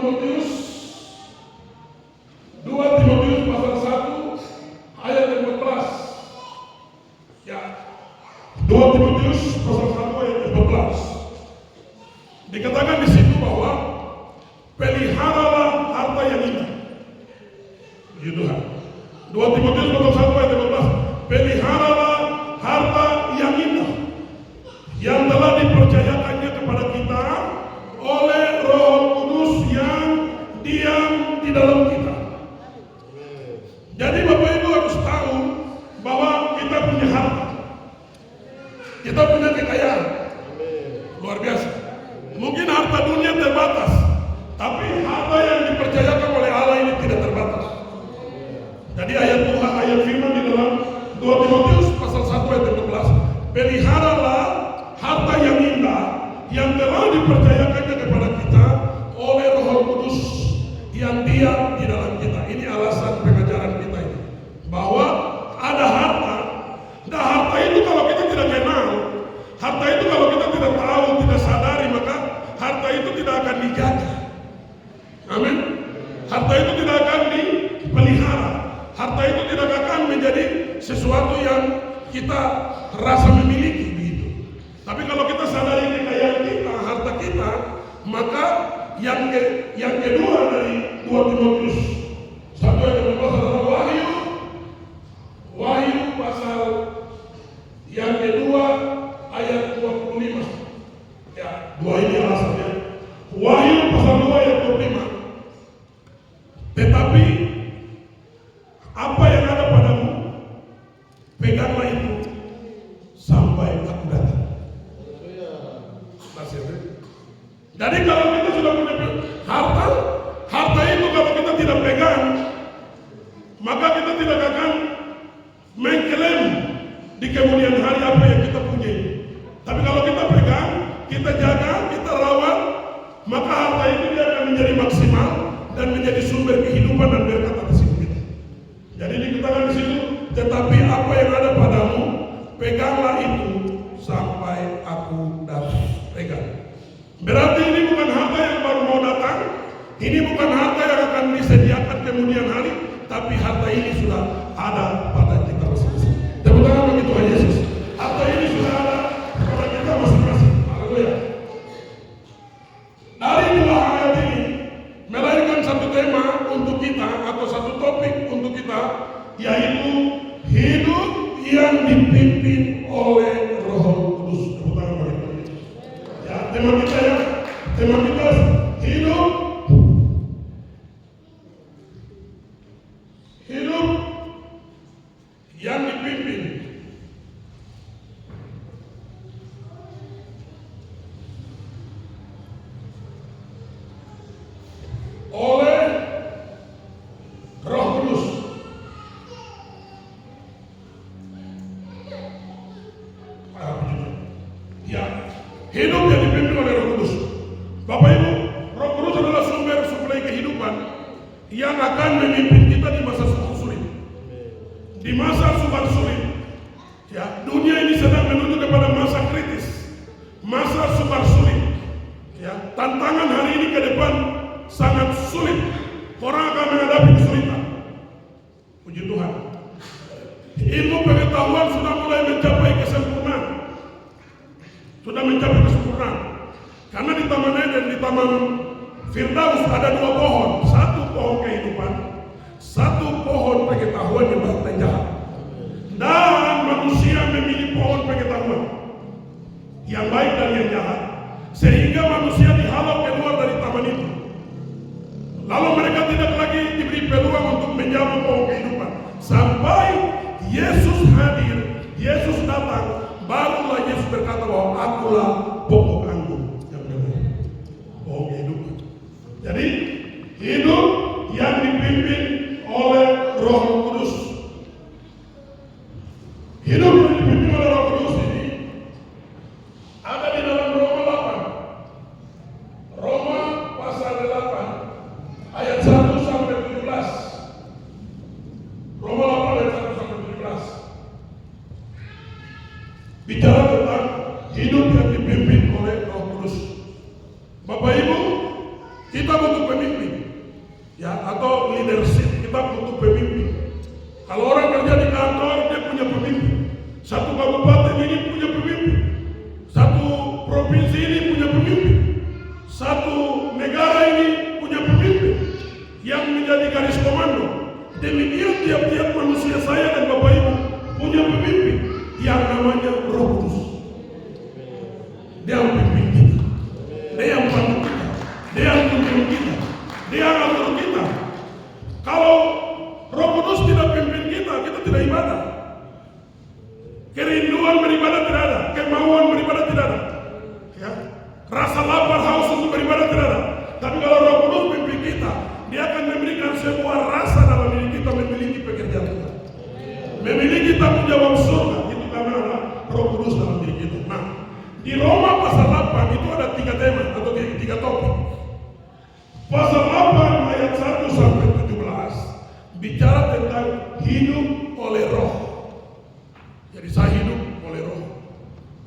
Timotius 2 Timotius pasal 1 ayat 14. Ya. 2 Timotius pasal 1 ayat 14. Dikatakan di situ bahwa peliharalah harta yang indah. Puji Tuhan. 2 Timotius pasal 1 ayat 14. Peliharalah harta yang indah yang telah dipercayakannya kepada kita oleh Roh Kudus yang diam di dalam kita. Jadi Bapak Ibu harus tahu bahwa kita punya harta. Kita punya kekayaan. Luar biasa. Mungkin harta dunia terbatas, tapi harta yang dipercayakan oleh Allah ini tidak terbatas. Jadi ayat Tuhan, ayat firman di dalam 2 Timotius pasal 1 ayat 12, peliharalah harta yang indah yang telah dipercayakannya kepada kita oleh Roh Kudus yang diam di dalam kita. Ini alasan pengajaran kita ini, bahwa ada harta. Nah, harta itu kalau kita tidak kenal, harta itu kalau kita tidak tahu, tidak sadari, maka harta itu tidak akan dijaga. Amin. Harta itu tidak akan dipelihara. Harta itu tidak akan menjadi sesuatu yang kita rasa memiliki begitu. Tapi kalau kita sadari kekayaan kita, harta kita, maka yang kedua dari 2 Timotius 1 ayat 12 adalah Wahyu pasal yang kedua ayat 25. Ya, dua ini alasannya. Wahyu pasal 2 ayat 25. Tetapi apa yang ada padamu, peganglah itu sampai aku datang. Jadi kalau kita sudah punya harta itu kalau kita tidak pegang, maka kita tidak akan mengklaim di kemudian hari apa yang kita punya. Tapi kalau kita pegang, kita jaga, kita rawat, maka harta itu dia akan menjadi maksimal dan menjadi sumber kehidupan dan berkat atas hidup kita. Jadi dikatakan di situ, tetapi apa yang ada padamu, peganglah itu sampai aku datang. Pegang. Berarti ini bukan harta yang baru mau datang, ini bukan harta yang akan disediakan kemudian hari, tapi harta ini sudah ada pada kita masing-masing. Tepuk tangan bagi Tuhan Yesus. Harta ini sudah ada pada kita masing-masing. Haleluya. Dari dua ayat ini melahirkan satu tema untuk kita atau satu topik untuk kita, yaitu hidup yang dipimpin oleh Roh Kudus. Tepuk tangan bagi Tuhan Yesus. Ya, tema kita hidup yang dipimpin oleh Roh Kudus. Ya, hidup yang dipimpin oleh Roh Kudus. Bapak Ibu, Roh Kudus adalah sumber suplai kehidupan yang akan memimpin kita di masa sulit. Di masa sulit, ya, dunia ini sedang menuju kepada masa kritis, masa sulit. Ya, tantangan hari ini ke depan sangat sulit. Orang akan menghadapi kesulitan. Puji Tuhan. Ilmu pengetahuan sudah mulai mencapai kesempurnaan. Karena di Taman Eden, di Taman Firdaus ada dua pohon. Satu pohon kehidupan, satu pohon pengetahuan yang baik dan jahat. Dan manusia memilih pohon pengetahuan yang baik dan yang jahat, sehingga manusia dihalau keluar dari taman itu. Lalu mereka tidak lagi diberi peluang untuk menjamah pohon kehidupan. Sampai Yesus hadir, Yesus datang, barulah Yesus berkata bahwa akulah pokok anggur yang benar, pohon kehidupan. Jadi hidup yang dipimpin oleh Roh Kudus. Hidup yang dipimpin oleh Roh Kudus ini ada di dalam Roma 8. Roma pasal 8 ayat 1 sampai 17. Roma 8 ayat 1 sampai 17. Bicara tentang hidup yang dipimpin oleh Roh Kudus. Bapak Ibu, Kita butuh pemimpin, ya, atau leadership. Kita butuh pemimpin. Kalau orang kerja di kantor, dia punya pemimpin. Satu kabupaten ini punya pemimpin. Satu provinsi ini punya pemimpin. Satu negara ini punya pemimpin yang menjadi garis komando. Demikian tiap-tiap manusia, saya dan Bapak Ibu punya pemimpin yang namanya Roh Kudus. Dia yang memimpin kita, dia yang membantu kita, dia yang menuntun kita, dia yang atur kita. Kalau Roh Kudus tidak pimpin kita, kita tidak ibadah. Kerinduan beribadah tidak ada, kemauan beribadah tidak ada, ya. Rasa lapar haus untuk beribadah tidak ada. Tapi kalau Roh Kudus pimpin kita, dia akan memberikan sebuah rasa dalam diri kita memiliki pekerjaan kita, memiliki tanggung jawab surga. Itu karena ada Roh Kudus dalam diri kita. Nah, di Roma pasal 8 itu ada 3 tema atau 3 topik. Pasal 8 ayat 1 sampai 17 bicara tentang hidup oleh Roh. Jadi saya hidup oleh Roh.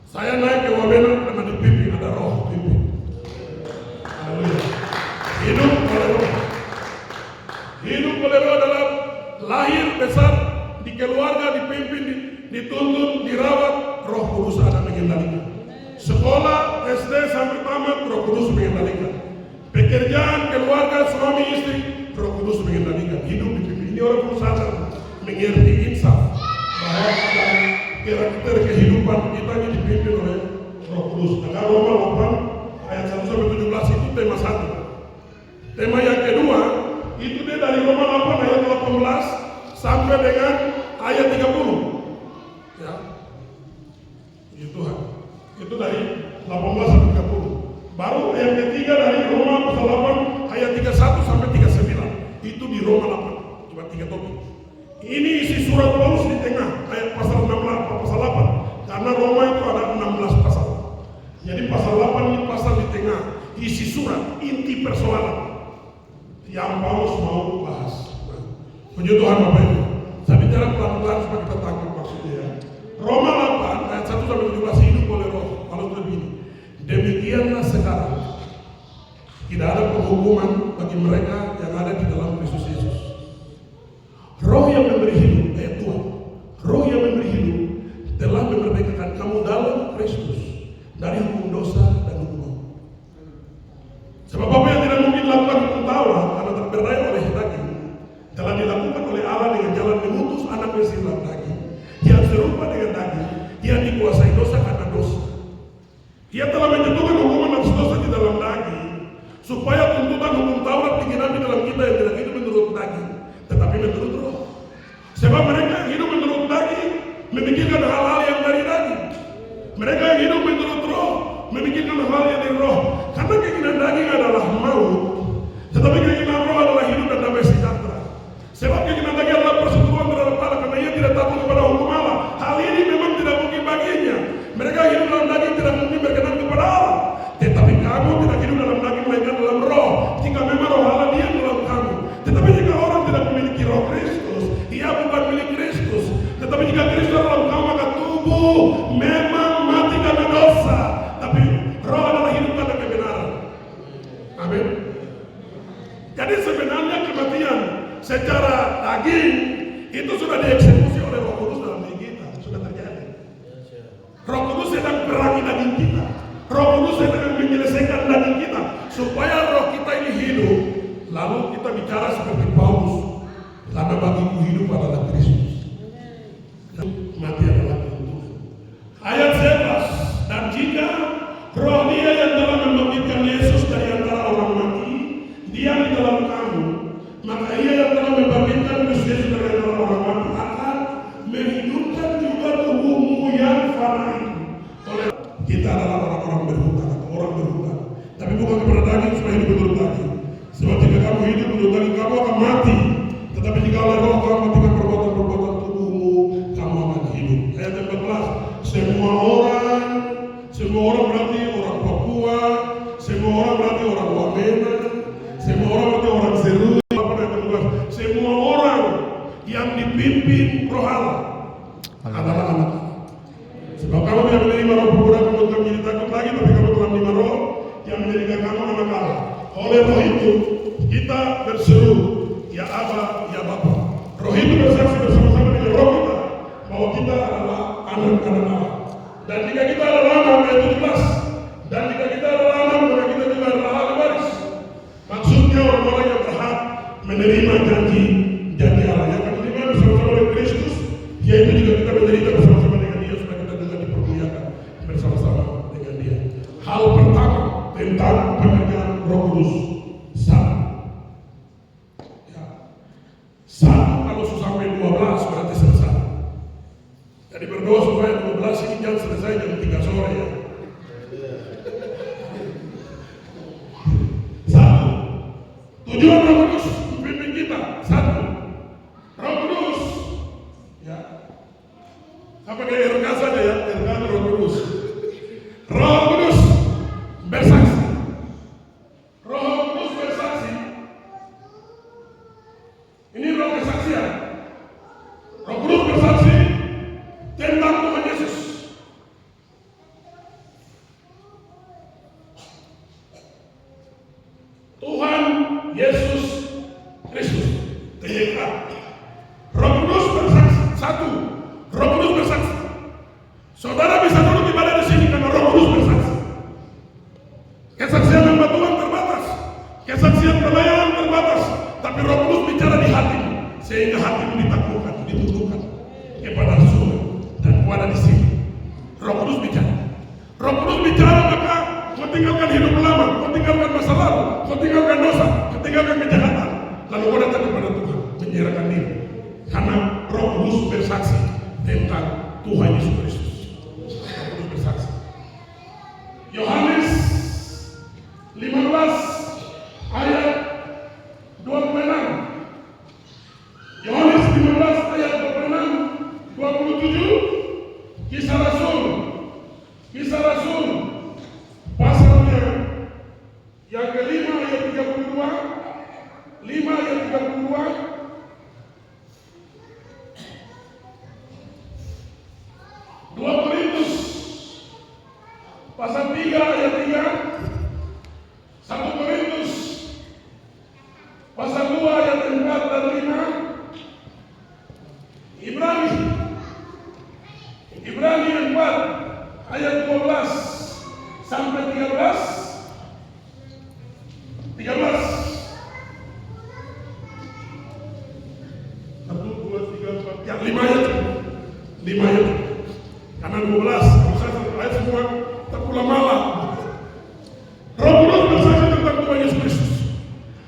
Saya naik ke Wamena karena dipimpin, ada Roh pimpin. Haleluya. Hidup oleh Roh. Hidup oleh Roh adalah lahir besar di keluarga, dipimpin, dituntun, dirawat, Roh Kudus ada mengendalikan. Sekolah SD sampai tamat, Roh Kudus mengendalikan. Pekerjaan, keluarga, suami istri, Roh Kudus mengendalikan. Hidup dipimpin. Ini orang perlu sadar, mengerti insaf bahwa karakter kehidupan kita ini dipimpin oleh Roh Kudus. Nah, Roma 8 ayat 1 sampai 17 itu tema 1. Tema yang kedua itu dia dari Roma 8 ayat 18 sampai dengan ayat 30. Ya. Puji Tuhan. Itu dari 18 sampai 30. Baru ayat ketiga dari Roma pasal 8 ayat 31 sampai 39. Itu di Roma 8. Cuma 3 topik. Ini isi surat Paulus di tengah ayat pasal 16, pasal 8. Karena Roma itu ada 16 pasal. Jadi pasal 8 ini pasal di tengah. Isi surat, inti persoalan yang Paulus mau bahas. Puji Tuhan Bapak Ibu. Saya bicara pelan-pelan supaya kita tangkap maksudnya ya. Roma 8 ayat 1 sampai 17 hidup oleh Roh. Kalau begini, demikianlah sekarang tidak ada penghukuman bagi mereka yang ada di dalam Kristus Yesus. Roh yang memberi hidup, ayat 2. Roh yang memberi hidup telah memerdekakan kamu dalam Kristus dari hukum dosa dan hukum maut. Sebab apa yang tidak mungkin dilakukan hukum Taurat karena terberdaya oleh daging telah dilakukan oleh Allah dengan jalan mengutus anak Mesir dalam daging yang serupa dengan daging yang dikuasai dosa karena dosa. Dia telah menjatuhkan hukuman nafsu dosa di dalam daging supaya tuntutan hukum Taurat digenapi dalam kita yang tidak hidup menurut daging tetapi menurut Roh. Sebab mereka yang hidup menurut daging memikirkan hal-hal yang dari daging. Mereka yang hidup menurut Roh memikirkan hal yang dari Roh. Karena keinginan daging adalah maut, tetapi keinginan Roh adalah hidup dan damai sejahtera. Sebab keinginan daging adalah perseteruan terhadap Allah karena ia tidak takut kepada hukum Allah. Hal ini memang tidak mungkin baginya. Mereka hidup dalam daging tidak mungkin berkenan kepada Allah. Tetapi kamu tidak hidup dalam daging melainkan dalam Roh. Jika memang Roh Allah diam dalam kamu. Tetapi jika orang tidak memiliki Roh Kristus, ia bukan milik Kristus. Tetapi jika Kristus dalam kamu, maka tubuh memang mati karena dosa, tapi Roh adalah hidup karena kebenaran. Amin. Jadi sebenarnya kematian secara daging itu sudah dieksekusi oleh Roh Kudus dalam diri kita, sudah terjadi. Roh Kudus sedang perangi daging kita. Roh Kudus sedang menyelesaikan daging kita supaya roh kita ini hidup. Lalu kita bicara seperti Paulus, karena bagiku hidup adalah Kristus, mati adalah keuntungan. Ayat 11, dan jika roh dia yang telah membangkitkan Yesus dari antara orang mati diam di dalam kamu, maka ia yang telah membangkitkan Kristus Yesus dari antara orang mati akan menghidupkan juga tubuhmu yang fana itu. Oleh kita adalah orang-orang berhutang, orang berhutang, tapi bukan kepada daging supaya hidup menurut daging. Sebab jika kamu hidup menurut daging, kamu akan mati. Tetapi jika oleh Roh kamu matikan perbuatan-perbuatan tubuhmu, kamu akan hidup. Ayat 14, semua orang berarti orang Papua, semua orang berarti orang Wamena, semua orang berarti orang Seru. Semua orang yang dipimpin Roh Allah adalah anak. Sebab kamu tidak menerima roh pemuda kamu untuk menjadi takut lagi, tapi kamu telah menerima Roh yang menjadikan kamu anak Allah. oleh Roh itu kita berseru, ya Aba, ya Bapa. Roh itu bersaksi bersama-sama dengan Roh kita bahwa kita adalah anak-anak Allah. Dan jika kita adalah anak, ayat 17, dan jika kita adalah anak, maka kita juga adalah ahli waris. Maksudnya orang-orang yang berhak menerima janji Allah yang akan diterima bersama-sama dengan Kristus, yaitu juga kita menderita bersama-sama dengan Dia supaya kita juga dipermuliakan bersama-sama dengan Dia. Hal pertama tentang pekerjaan Roh Kudus, satu kalau sampai 12 berarti selesai. Jadi berdoa supaya 12 ini jangan selesai jam 3 sore ya. Satu, tujuan Roh Kudus memimpin kita. Satu, Roh Kudus ya. Apa kayak RK saja ya, RK Roh Kudus. Roh Kudus bersaksi. Roh Kudus bersaksi. Ini roh kesaksian. Roh Kudus bersaksi tentang Tuhan Yesus. Tuhan Yesus Kristus. TYK. Roh Kudus bersaksi. Satu, Roh Kudus bersaksi. Saudara bisa duduk ibadah di sini karena Roh Kudus bersaksi. Kesaksian hamba Tuhan terbatas. Kesaksian pelayanan terbatas. Tapi Roh Kudus bicara di hati, sehingga hatimu ditaklukkan, ditundukkan kepada Surga dan kepada di sini. Roh Kudus bicara. Roh Kudus bicara maka kau tinggalkan hidup lama, kau tinggalkan masa lalu, kau tinggalkan dosa, kau tinggalkan kejahatan. Lalu kau datang kepada Tuhan, menyerahkan diri. Karena Roh Kudus bersaksi tentang Tuhan Yesus Kristus. Roh Kudus bersaksi. Yohanes 15 ayat 26. Yohanes 15 ayat 26, 27. Kisah Rasul pasalnya yang kelima ayat 32, 5 ayat 32. 2 Korintus pasal 3 ayat 3. 1 Korintus pasal 2 ayat 4 dan 5. Ibrani 4 ayat 12 sampai 13. 13. 1, 2, 3, 4. Yang 5 ayat. 5 ayat. Karena 12 kalau saya ayat semua terpulang malam. Roh Kudus bersaksi tentang Tuhan Yesus Kristus.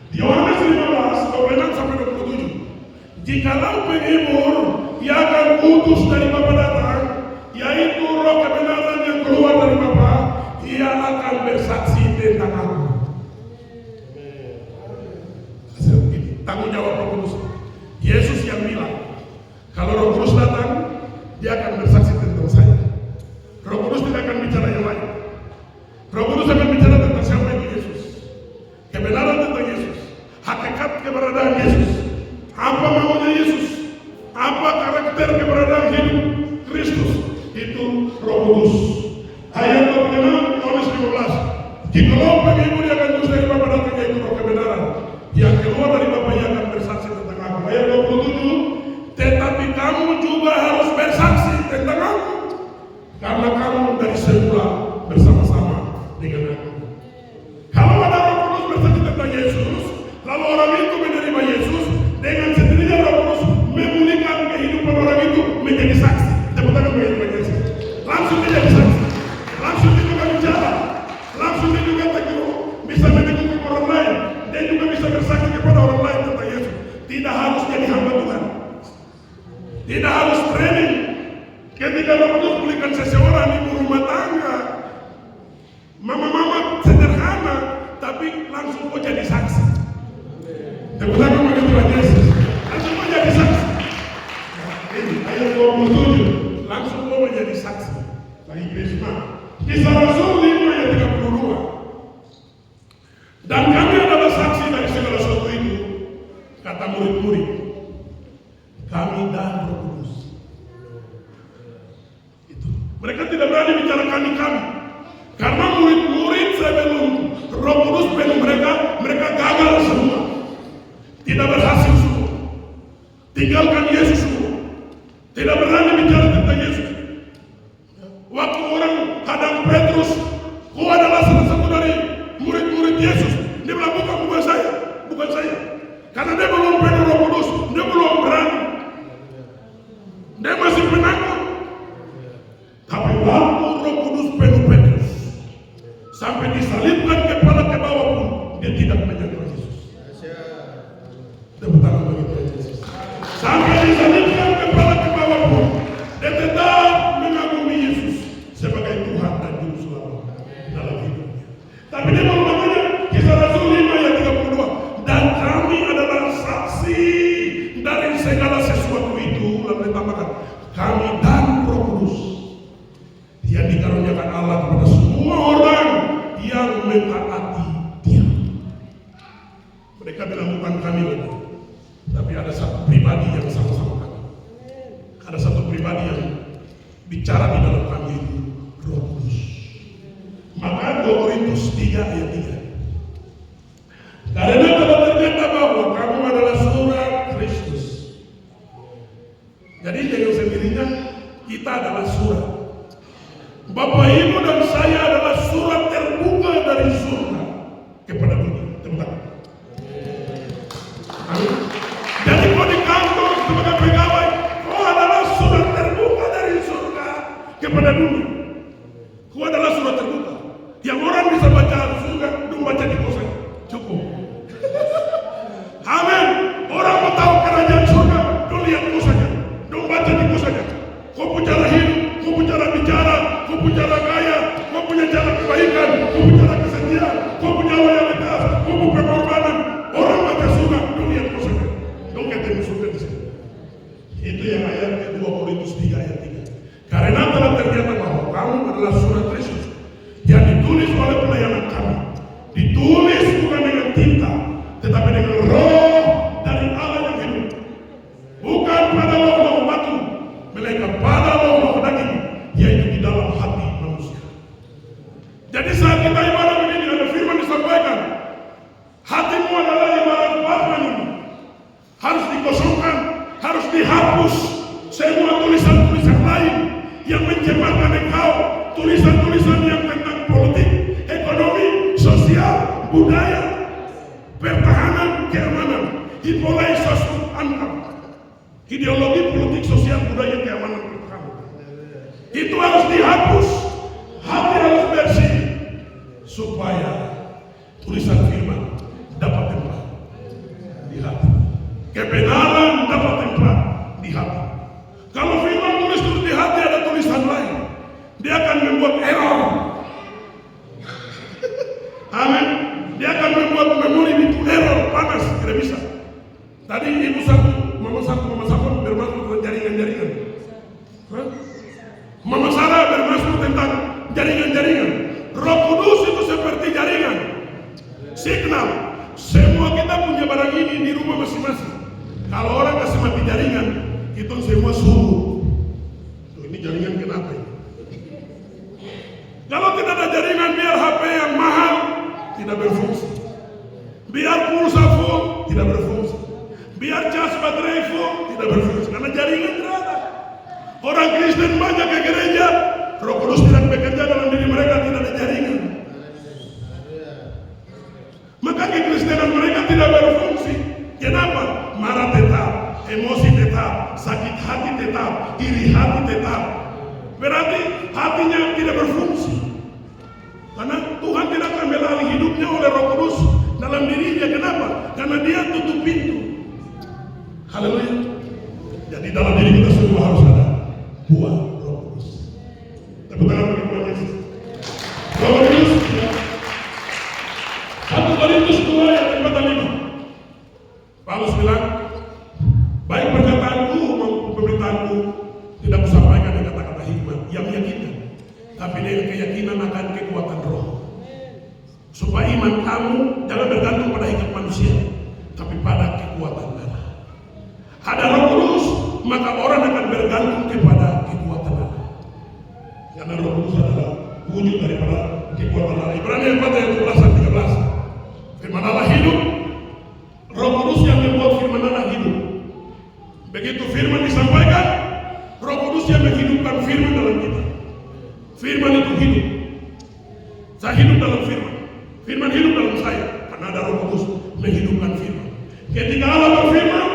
Di Yohanes 15 26 sampai 27. Jikalau penghibur yang akan utus dari Bapa datang, yaitu Roh kebenaran yang keluar dari Bapa, ia akan bersaksi tentang aku. Tanggung jawab Roh Kudus. Yesus yang bilang, kalau Roh Kudus datang, dia akan bersaksi tentang saya. Roh Kudus tidak akan bicara yang lain. Roh Kudus akan bicara tentang siapa itu Yesus, kebenaran tentang Yesus, hakikat keberadaan Yesus, apa maunya Yesus, apa karakter keberadaan hidup Kristus. Itu Roh Kudus. Ayat 26 Yohanes 15. Jikalau penghibur yang akan utus dari Bapa datang, yaitu Roh kebenaran yang keluar dari Bapa, ia akan bersaksi tentang aku. Ayat 27. Tetapi kamu juga harus bersaksi tentang aku, karena kamu dari semula bersama-sama dengan aku. Kalau ada Roh Kudus bersaksi tentang Yesus, lalu orang itu menerima Yesus, dengan sendirinya Roh Kudus memulihkan kehidupan orang itu menjadi saksi. Tepuk tangan bagi Tuhan Yesus. Langsung menjadi saksi, langsung dia juga bicara, langsung dia juga bisa meneguhkan orang lain, dia juga bisa bersaksi kepada orang lain tentang Yesus. Tidak harus jadi hamba Tuhan, tidak harus training. Ketika Roh Kudus pulihkan seseorang ibu rumah tangga, mama-mama sederhana, tapi langsung kau jadi saksi. Tepuk tangan bagi Tuhan Yesus. Langsung kau jadi saksi. Ini ayat 27. Langsung kau menjadi saksi. Lagi Krisma. Kisah Rasul 5 ayat 32. Dan kami adalah saksi dari segala sesuatu itu, kata murid-murid. Kami dan Roh Kudus. Itu. Mereka tidak berani bicara kami. Karena murid-murid sebelum Roh Kudus belum mereka mereka gagal semua, tidak berhasil semua, tinggalkan Yesus semua, tidak berani bicara tentang Yesus. Waktu orang hadang Petrus, kau adalah salah satu dari murid-murid Yesus, dia bilang bukan saya, karena dia belum penuh Roh Kudus, dia belum berani, dia masih penakut. Tapi waktu Roh Kudus penuh Petrus, sampai disalibkan kepala ke bawah pun dia tidak menyangka Yesus. Tepuk tangan bagi Yesus. Sampai disalibkan kepala ke bawah pun dia tetap mengagumi Yesus sebagai Tuhan dan Juru Selamat dalam hidupnya. Tapi dia mengatakannya Kisah Rasul 5 ayat 32, dan kami adalah saksi dari segala sesuatu itu. Lalu ditambahkan kami dan Roh Kudus yang dikaruniakan Allah kepada semua orang yang mentaati Dia. Mereka bilang bukan kami lagi, tapi ada satu pribadi yang sama-sama kami. Ada satu pribadi yang bicara di dalam kami, itu Roh Kudus. Maka 2 Korintus 3 ayat 3. Karena telah ternyata bahwa kamu adalah surat Kristus. Jadi dengan sendirinya kita adalah surat. Bapak, Ibu, dan saya adalah surat terbuka dari surga kepada dunia. Tempat. Jadi kau di kantor sebagai pegawai, kau adalah surat terbuka dari surga kepada dunia. Kau adalah surat terbuka yang orang bisa baca surga, dong baca di kosan. Cukup. Amin. Orang mau tahu kerajaan surga, dong lihat kosannya, dong baca di kosannya. Kau punya cara hidup, kau punya cara bicara, kau punya cara kaya, kau punya cara kebaikan, kau punya cara kesetiaan, kau punya loyalitas, kau punya pengorbanan. Orang baca surga, dong lihat kosannya, dong ketemu surga di sini. Itu yang ayat 2 Korintus 3 ayat 3. Karena telah ternyata bahwa kamu adalah surat Kristus yang ditulis oleh pelayanan kami. Ditulis bukan dengan tinta, tetapi dengan roh dari Allah yang hidup. Bukan pada loh batu, melainkan pada loh daging, yaitu di dalam hati manusia. Jadi saat kita ibadah begini, ada firman disampaikan, hatimu adalah ibarat parfum ini, harus dikosongkan, harus dihapus semua tulisan-tulisan lain yang mencemarkan engkau, tulisan-tulisan yang tentang politik, ekonomi, sosial, budaya, pertahanan, keamanan, dimulai sosok angka, ideologi, politik, sosial, budaya, keamanan, pertahanan. Itu harus dihapus, hati harus bersih, supaya tulisan firman dapat tempat di hati, kebenaran dapat tempat di hati. Kalau firman tulis di hati ada tulisan lain, dia akan membuat error. Amin. Dia akan membuat memori itu error, panas, tidak bisa. Tadi ibu satu, mama satu bermasuk tentang jaringan-jaringan. Mama Sarah bermasuk tentang jaringan-jaringan. Roh Kudus itu seperti jaringan, signal. Semua kita punya barang ini di rumah masing-masing. Kalau orang kasih mati jaringan, itu semua suruh. Ini jaringan kenapa ini? Kalau tidak ada jaringan, biar HP yang mahal tidak berfungsi, biar pulsa full tidak berfungsi, biar cas baterai full tidak berfungsi, karena jaringan tidak ada. Orang Kristen banyak ke gereja, Roh Kudus tidak bekerja dalam diri mereka, tidak ada jaringan. Maka kekristenan mereka tidak berfungsi. Kenapa? Marah tetap, emosi tetap, sakit hati tetap, iri hati tetap. Berarti hatinya tidak berfungsi. Karena Tuhan tidak akan melalui hidupnya oleh Roh Kudus dalam dirinya. Kenapa? Karena dia tutup pintu. Haleluya. Jadi dalam diri kita semua harus ada buah Roh Kudus. Tepuk tangan bagi Tuhan Yesus. Roh Kudus. 1 Korintus 2 ayat 4-5. Paulus bilang, baik perkataanku maupun pemberitaanku tidak kusampaikan dengan kata-kata hikmat yang meyakinkan, tapi dengan keyakinan akan kekuatan Roh, supaya iman kamu jangan bergantung pada hikmat manusia, tapi pada kekuatan Allah. Ada Roh Kudus, maka orang akan bergantung kepada kekuatan Allah, karena Roh Kudus adalah wujud daripada kekuatan Allah. Ibrani 4 ayat 12-13. Firman dalam saya, karena ada Roh Kudus menghidupkan firman. Ketika Allah berfirman,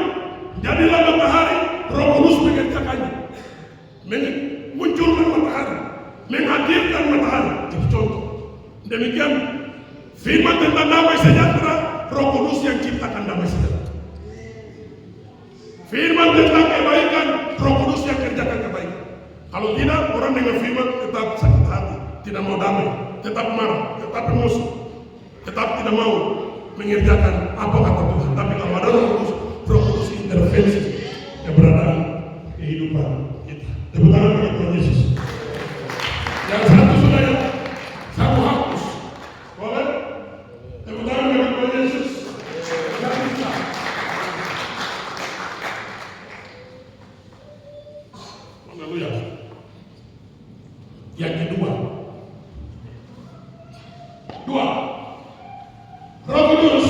jadilah matahari, Roh Kudus mengerjakannya, munculkan matahari, menghadirkan matahari. Itu contoh. Demikian firman tentang damai sejahtera, Roh Kudus yang ciptakan damai sejahtera. Firman tentang kebaikan, Roh Kudus yang kerjakan kebaikan. Kalau tidak, orang dengan firman tetap sakit hati, tidak mau damai, tetap marah, tetap emosi, tetap tidak mau mengerjakan apa kata Tuhan. Tapi kalau ada Roh Kudus intervensi keberadaan kehidupan kita. Tepuk tangan bagi Tuhan Yesus. Yang satu sudah ya, satu hapus. Boleh? Tepuk tangan bagi Tuhan Yesus. Yang bisa. Haleluya. Yang kedua, Roh Kudus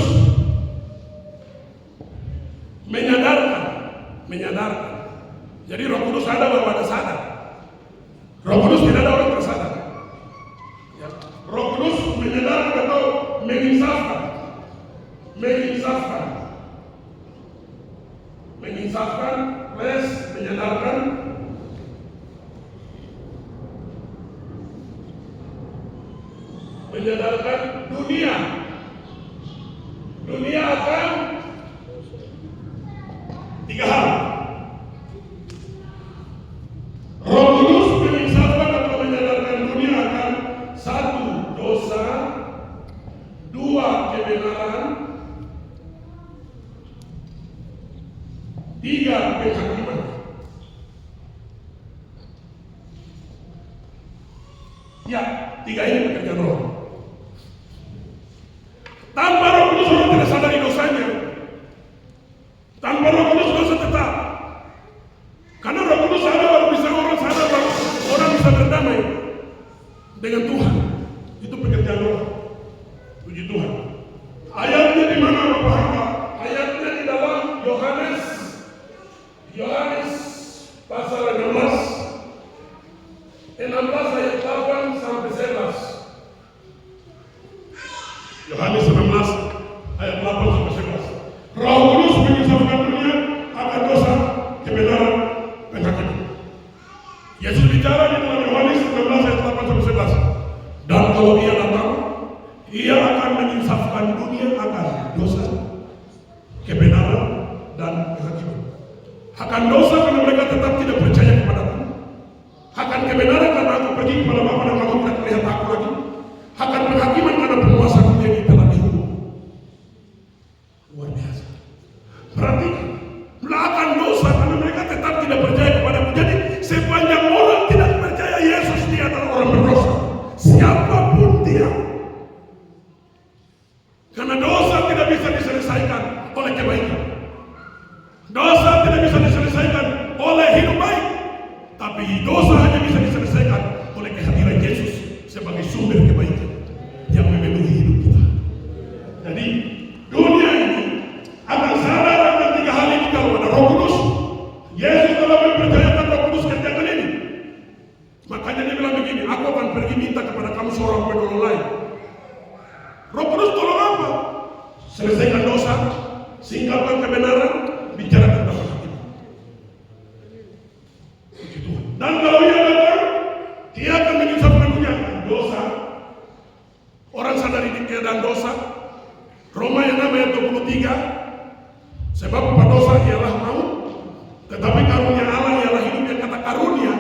menyadarkan. Jadi Roh Kudus ada bahwa ada sadar. Roh Kudus tidak ada orang tersadar. Ya. Roh Kudus menyadarkan atau menginsafkan, plus menyadarkan. Menyadarkan dunia akan tiga hal. Roh Kudus menginsafkan atau menyadarkan dunia akan satu, dosa, dua, kebenaran, tiga, penghakiman. Ya, tiga ini pekerjaan Roh. Tanpa Roh Kudus orang tidak sadari dosanya. Tanpa Roh Kudus dosa tetap. Karena Roh Kudus ada baru bisa orang sadar, baru orang bisa berdamai dengan Tuhan. Itu pekerjaan Roh. Puji Tuhan. Ayatnya di mana Bapak Hamba? Ayatnya di dalam Yohanes pasal 16 ayat 8 sampai 11. Yohanes 16 ayat 8 sampai 11. Roh Kudus menginsafkan dunia akan dosa, kebenaran, penghakiman. Yesus bicara di dalam Yohanes 16 ayat 8 sampai 11. Dan kalau Ia datang, Ia akan menginsafkan dunia akan dosa, kebenaran, dan penghakiman. Akan dosa karena mereka tetap tidak percaya kepadaku. Akan kebenaran karena aku pergi kepada Bapa dan kamu tidak melihat aku lagi. Akan penghakiman karena penguasa dunia ini telah dihukum. Luar biasa. Berarti akan dosa karena mereka tetap tidak percaya kepadaku. Jadi sepanjang orang tidak percaya Yesus, dia adalah orang berdosa. Siapapun dia. Karena dosa tidak bisa diselesaikan oleh kebaikan. Dosa tidak bisa diselesaikan oleh hidup baik. Tapi dosa hanya bisa diselesaikan oleh kehadiran Yesus sebagai sumber kebaikan yang memenuhi hidup kita. Jadi dunia ini akan sadar akan tiga hal ini kalau ada Roh Kudus. Yesus telah mempercayakan Roh Kudus kerjakan ini. Makanya dia bilang begini, aku akan pergi minta kepada kamu seorang penolong lain. Roh Kudus tolong apa? Selesaikan dosa, singkapkan kebenaran, bicarakan tentang hati. Dan kalau Ia datang, Dia akan menginsafkan dunia dosa. Orang sadari keadaan dosa. Roma yang 6 ayat 23. Sebab apa dosa ialah maut, tetapi karunia Allah ialah hidup. Yang kata karunia,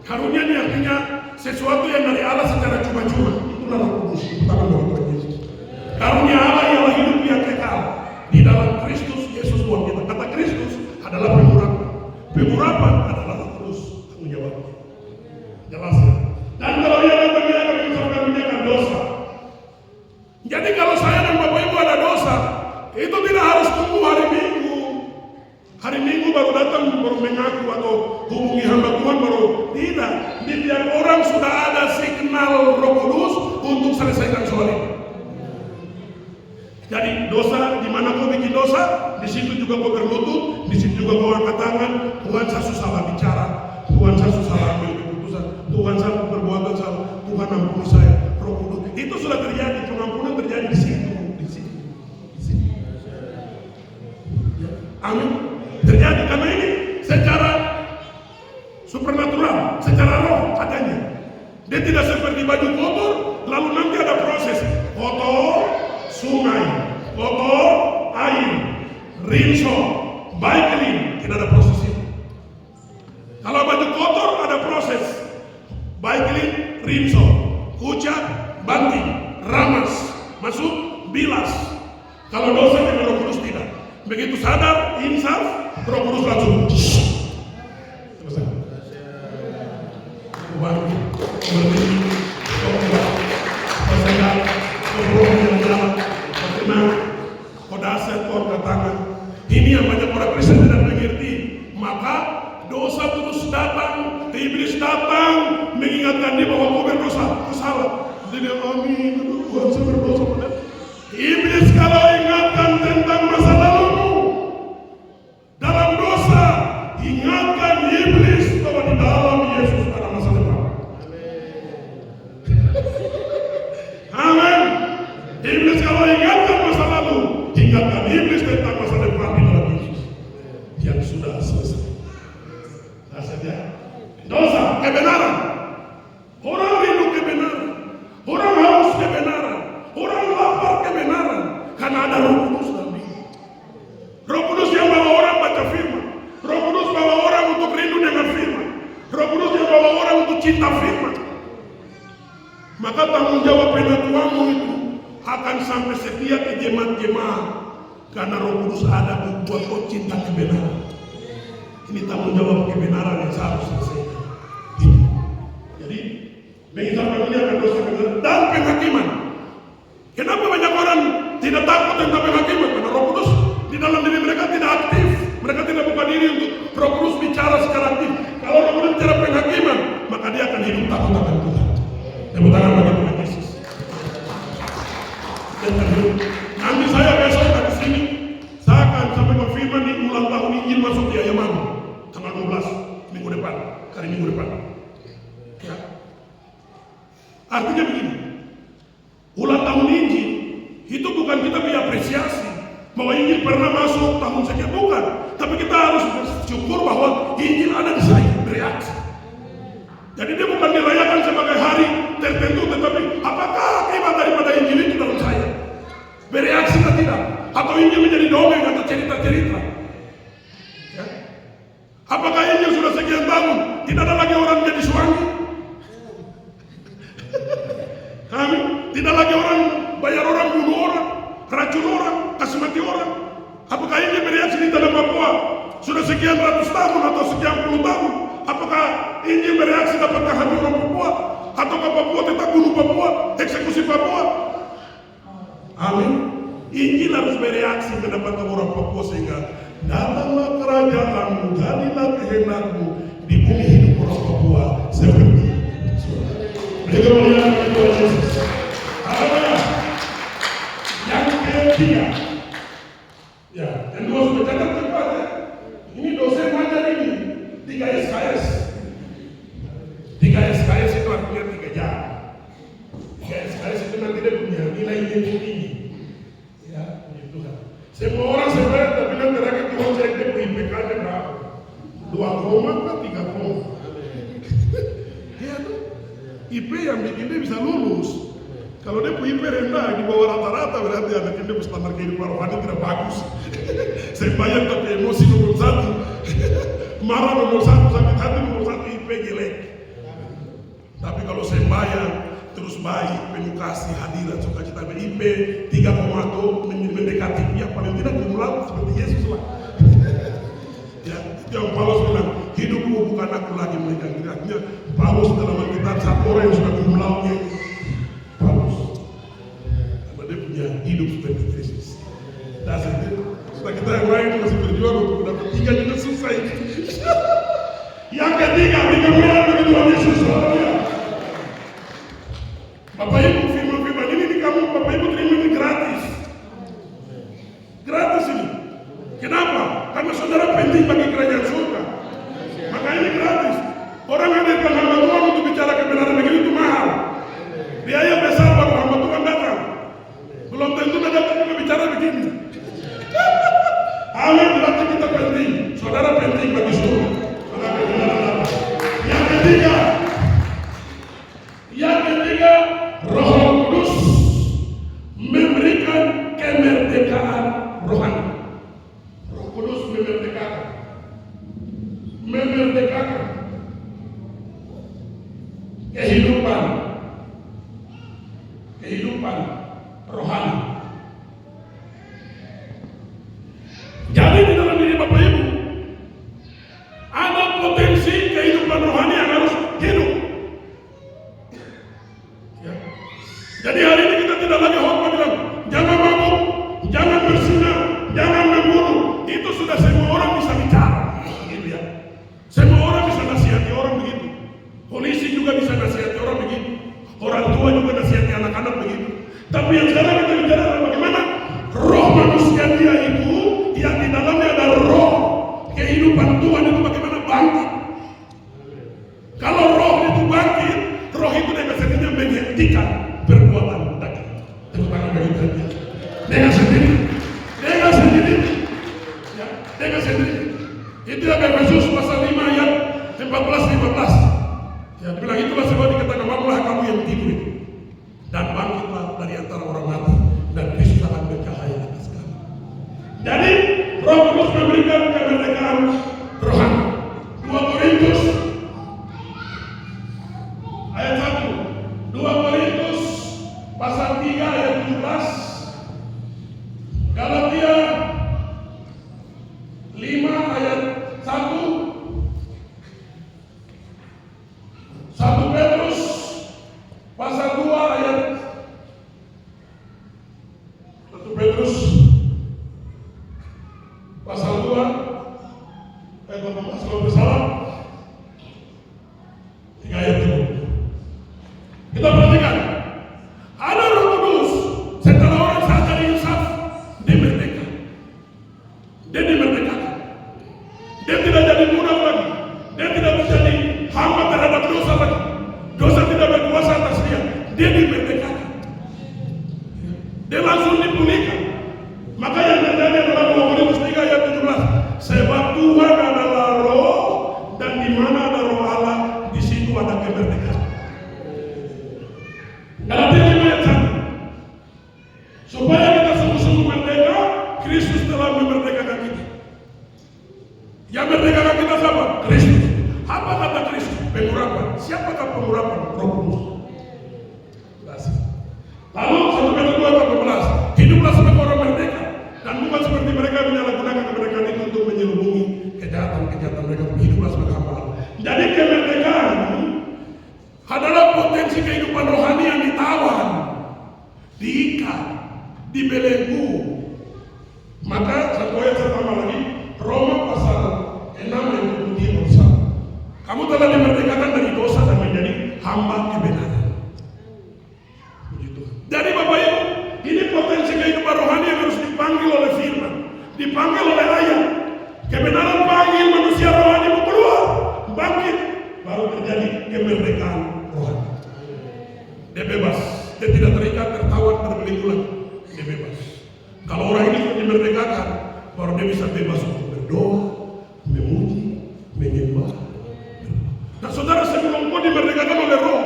karunia ini artinya sesuatu yang dari Allah secara cuma-cuma. Itulah Roh Kudus. Karunia Allah ialah hidup yang kekal di dalam Kristus Yesus Tuhan kita. Kata Kristus adalah pengurapan. Pengurapan adalah Roh Kudus. Menjawabnya jelas ya. Dan kalau Ia datang, Ia akan menginsafkan dunia akan dosa. Jadi kalau saya dan Bapak Ibu ada dosa, itu tidak harus tunggu hari Minggu. Hari Minggu baru datang, baru mengaku atau hubungi hamba Tuhan baru. Tidak. Di tiap orang sudah ada signal Roh Kudus untuk selesaikan soal ini. Jadi dosa, di mana kau bikin dosa, di situ juga kau berlutut, di situ juga kau angkat tangan. Tuhan, saya salah bicara. Tuhan, saya salah ambil keputusan. Tuhan, saya perbuatan salah. Tuhan, ampuni saya. Roh Kudus. Itu sudah terjadi. Pengampunan terjadi di situ. Amin. Terjadi karena ini secara supernatural, secara roh adanya. Dia tidak seperti baju kotor, lalu nanti ada proses kotor, sungai, kotor, air, rinso, baik, tidak ada proses itu. Kalau baju kotor ada proses baik, rinso, hujan, banting, ramas, masuk, bilas. Kalau dosa dengan Roh Kudus tidak. Begitu sadar, insaf, Roh Kudus langsung selesai. Berdiri, bersedar, berdoa jalan, berkenang, kodase, ke tangan. Ini yang banyak orang Kristen tidak mengerti. Maka dosa terus datang, iblis datang mengingatkan dia bahwa kau berdosa, kau salah. Jadi amin, Tuhan saya berdosa pada. Iblis kalau ingatkan tentang masa lalumu dalam dosa, ingatkan iblis bahwa di dalam Yesus ada masa depan. Amin. Iblis kalau ingatkan masa lalu, ingatkan iblis tentang masa depan di dalam Yesus yang sudah selesai. Saja dosa, kebenaran. Orang rindu kebenaran, orang haus kebenaran, orang lapar kebenaran, karena ada Roh Kudus dalam diri. Roh Kudus yang bawa orang baca firman, Roh Kudus bawa orang untuk rindu dengan firman, Roh Kudus yang bawa orang untuk cinta firman. Maka tanggung jawab penatuanmu itu akan sampai setia ke jemaat-jemaat, karena Roh Kudus ada membuat kau cinta kebenaran. Ini tanggung jawab kebenaran yang harus selesaikan. Jadi, mengisahkan ini akan dosa kebenaran dan penghakiman. Kenapa banyak orang tidak takut tentang penghakiman? Karena Roh Kudus di dalam diri mereka tidak aktif. Mereka tidak buka diri untuk Roh Kudus bicara secara aktif. Kalau Roh Kudus bicara penghakiman, maka dia akan hidup takut akan Tuhan. Tepuk tangan bagi Tuhan Yesus. Nanti saya besok dari sini, saya akan sampai konfirman di ulang tahun Injil masuk di Ayamanu. Tanggal 12 minggu depan, hari minggu depan. Ya. Artinya begini, ulang tahun Injil itu bukan kita mengapresiasi bahwa Injil pernah masuk tahun sekian, bukan. Tapi kita harus bersyukur bahwa Injil ada di saya, bereaksi. Jadi dia bukan dirayakan sebagai hari tertentu, tetapi apakah akibat daripada Injil itu dalam saya? Bereaksi atau tidak? Atau Injil menjadi dongeng atau cerita-cerita? Ya. Apakah Injil sudah sekian tahun tidak ada lagi orang jadi suami? Amin. Tidak lagi orang bayar orang, bunuh orang, racun orang, kasih mati orang. Apakah Injil bereaksi di tanah Papua sudah sekian ratus tahun atau sekian puluh tahun? Apakah Injil bereaksi dapatkan hati orang Papua? Ataukah Papua tetap bunuh Papua, eksekusi Papua? Amin. Injil harus bereaksi mendapatkan orang Papua sehingga datanglah kerajaanmu, jadilah kehendakmu di bumi hidup orang Papua seperti mereka melihat Tuhan Yesus. Haleluya. Yang ketiga, ya, yang dua sudah catat cepat ya. Ini dosen ngajar ini 3 SKS. 3 SKS itu artinya 3 jam. 3 SKS itu nanti dia punya nilai yang tinggi. Ya, puji Tuhan. Semua orang sebenarnya tapi bilang terakhir Tuhan cek dia punya IPK-nya berapa? 2 koma atau 3 koma? Iya tuh. IP yang bikin dia bisa lulus. Kalau dia punya IP rendah di bawah rata-rata berarti anak dia standar kehidupan rohani tidak bagus. Sembahyang tapi emosi nomor 1, marah nomor 1, sakit hati nomor 1, IP jelek. Tapi kalau sembahyang terus baik, penuh kasih, hadirat, sukacita, IP 3,1 mendekati yang paling tidak kumulatif seperti Yesus lah. Ya, itu yang Paulus bilang, hidupku bukan aku lagi melainkan Dia. Paulus dalam Alkitab satu orang yang sudah kumulatifnya Paulus. Karena dia punya hidup seperti Kristus. Dasar itu. Setelah kita yang lain masih berjuang untuk mendapat 3 juga susah ini. Yang ketiga, dikemuliaan bagi Tuhan Yesus. Bapak Ibu, firman-firman ini di kamu, Bapak Ibu terima ini gratis. Gratis ini. Kenapa? Karena saudara penting bagi kerajaan surga. Maka ini gratis. Orang hadirkan hamba Tuhan untuk bicara kebenaran negeri itu mahal. Biaya besar baru hamba Tuhan datang. Belum tentu datang juga bicara begini. Amin. Berarti kita sendiri. Ya, dengan sendiri. Itu yang Efesus pasal 5 ayat 14. Ya, dibilang itulah sebab dikatakan bangunlah kamu yang tidur itu, dan bangkitlah dari antara orang mati, dan Kristus akan bercahaya atas kamu. Jadi Roh Kudus memberikan kemerdekaan rohani. 2 Korintus ayat 1, 2 Korintus pasal 3 ayat 17, Galatia 5 ayat 1, 1 Petrus pasal 2 ayat 1 Petrus pasal 2 ayat 18, kalau bersalah 3 ayat 2. Kita perhatikan, ada Roh Kudus setelah orang saat dari insaf, dia merdeka. Dia dimerdekakan. Dia tidak jadi budak lagi. Dia tidak menjadi hamba terhadap dosa lagi. Dosa tidak berkuasa atas dia. Dia dimerdekakan. Dia langsung dipulihkan. Maka yang terjadi adalah 2 Korintus 3 ayat 17. Sebab Tuhan adalah Roh, dan di mana ada Roh Allah, di situ ada kemerdekaan. Galatia 5 ayat 1. Supaya kita sungguh-sungguh merdeka, Kristus telah memerdekakan kita. Yang merdekakan kita siapa? Kristus. Apa kata Kristus? Pengurapan. Siapakah pengurapan? Roh Kudus. Lalu 1 Petrus 2 ayat 18. Hiduplah sebagai orang merdeka, dan bukan seperti mereka menyalahgunakan kemerdekaan itu untuk menyelubungi kejahatan mereka. Hiduplah sebagai hamba Allah. Jadi kemerdekaan adalah potensi kehidupan rohani yang ditawan, diikat, dibelenggu. Maka satu ayat saya tambah lagi, Roma pasal 6 ayat 21. Kamu telah dimerdekakan dari dosa dan menjadi hamba kebenaran. Jadi Bapak Ibu, ini potensi kehidupan rohani yang harus dipanggil oleh firman, dipanggil oleh ayat. Kebenaran panggil manusia rohani keluar, bangkit, baru terjadi kemerdekaan rohani. Dia bebas, dia tidak terikat, tertawan, terbelenggu lagi. Dia bebas. Kalau orang ini sudah dimerdekakan, baru dia bisa bebas untuk berdoa, memuji, menyembah. Nah saudara, sebelum kau dimerdekakan oleh Roh,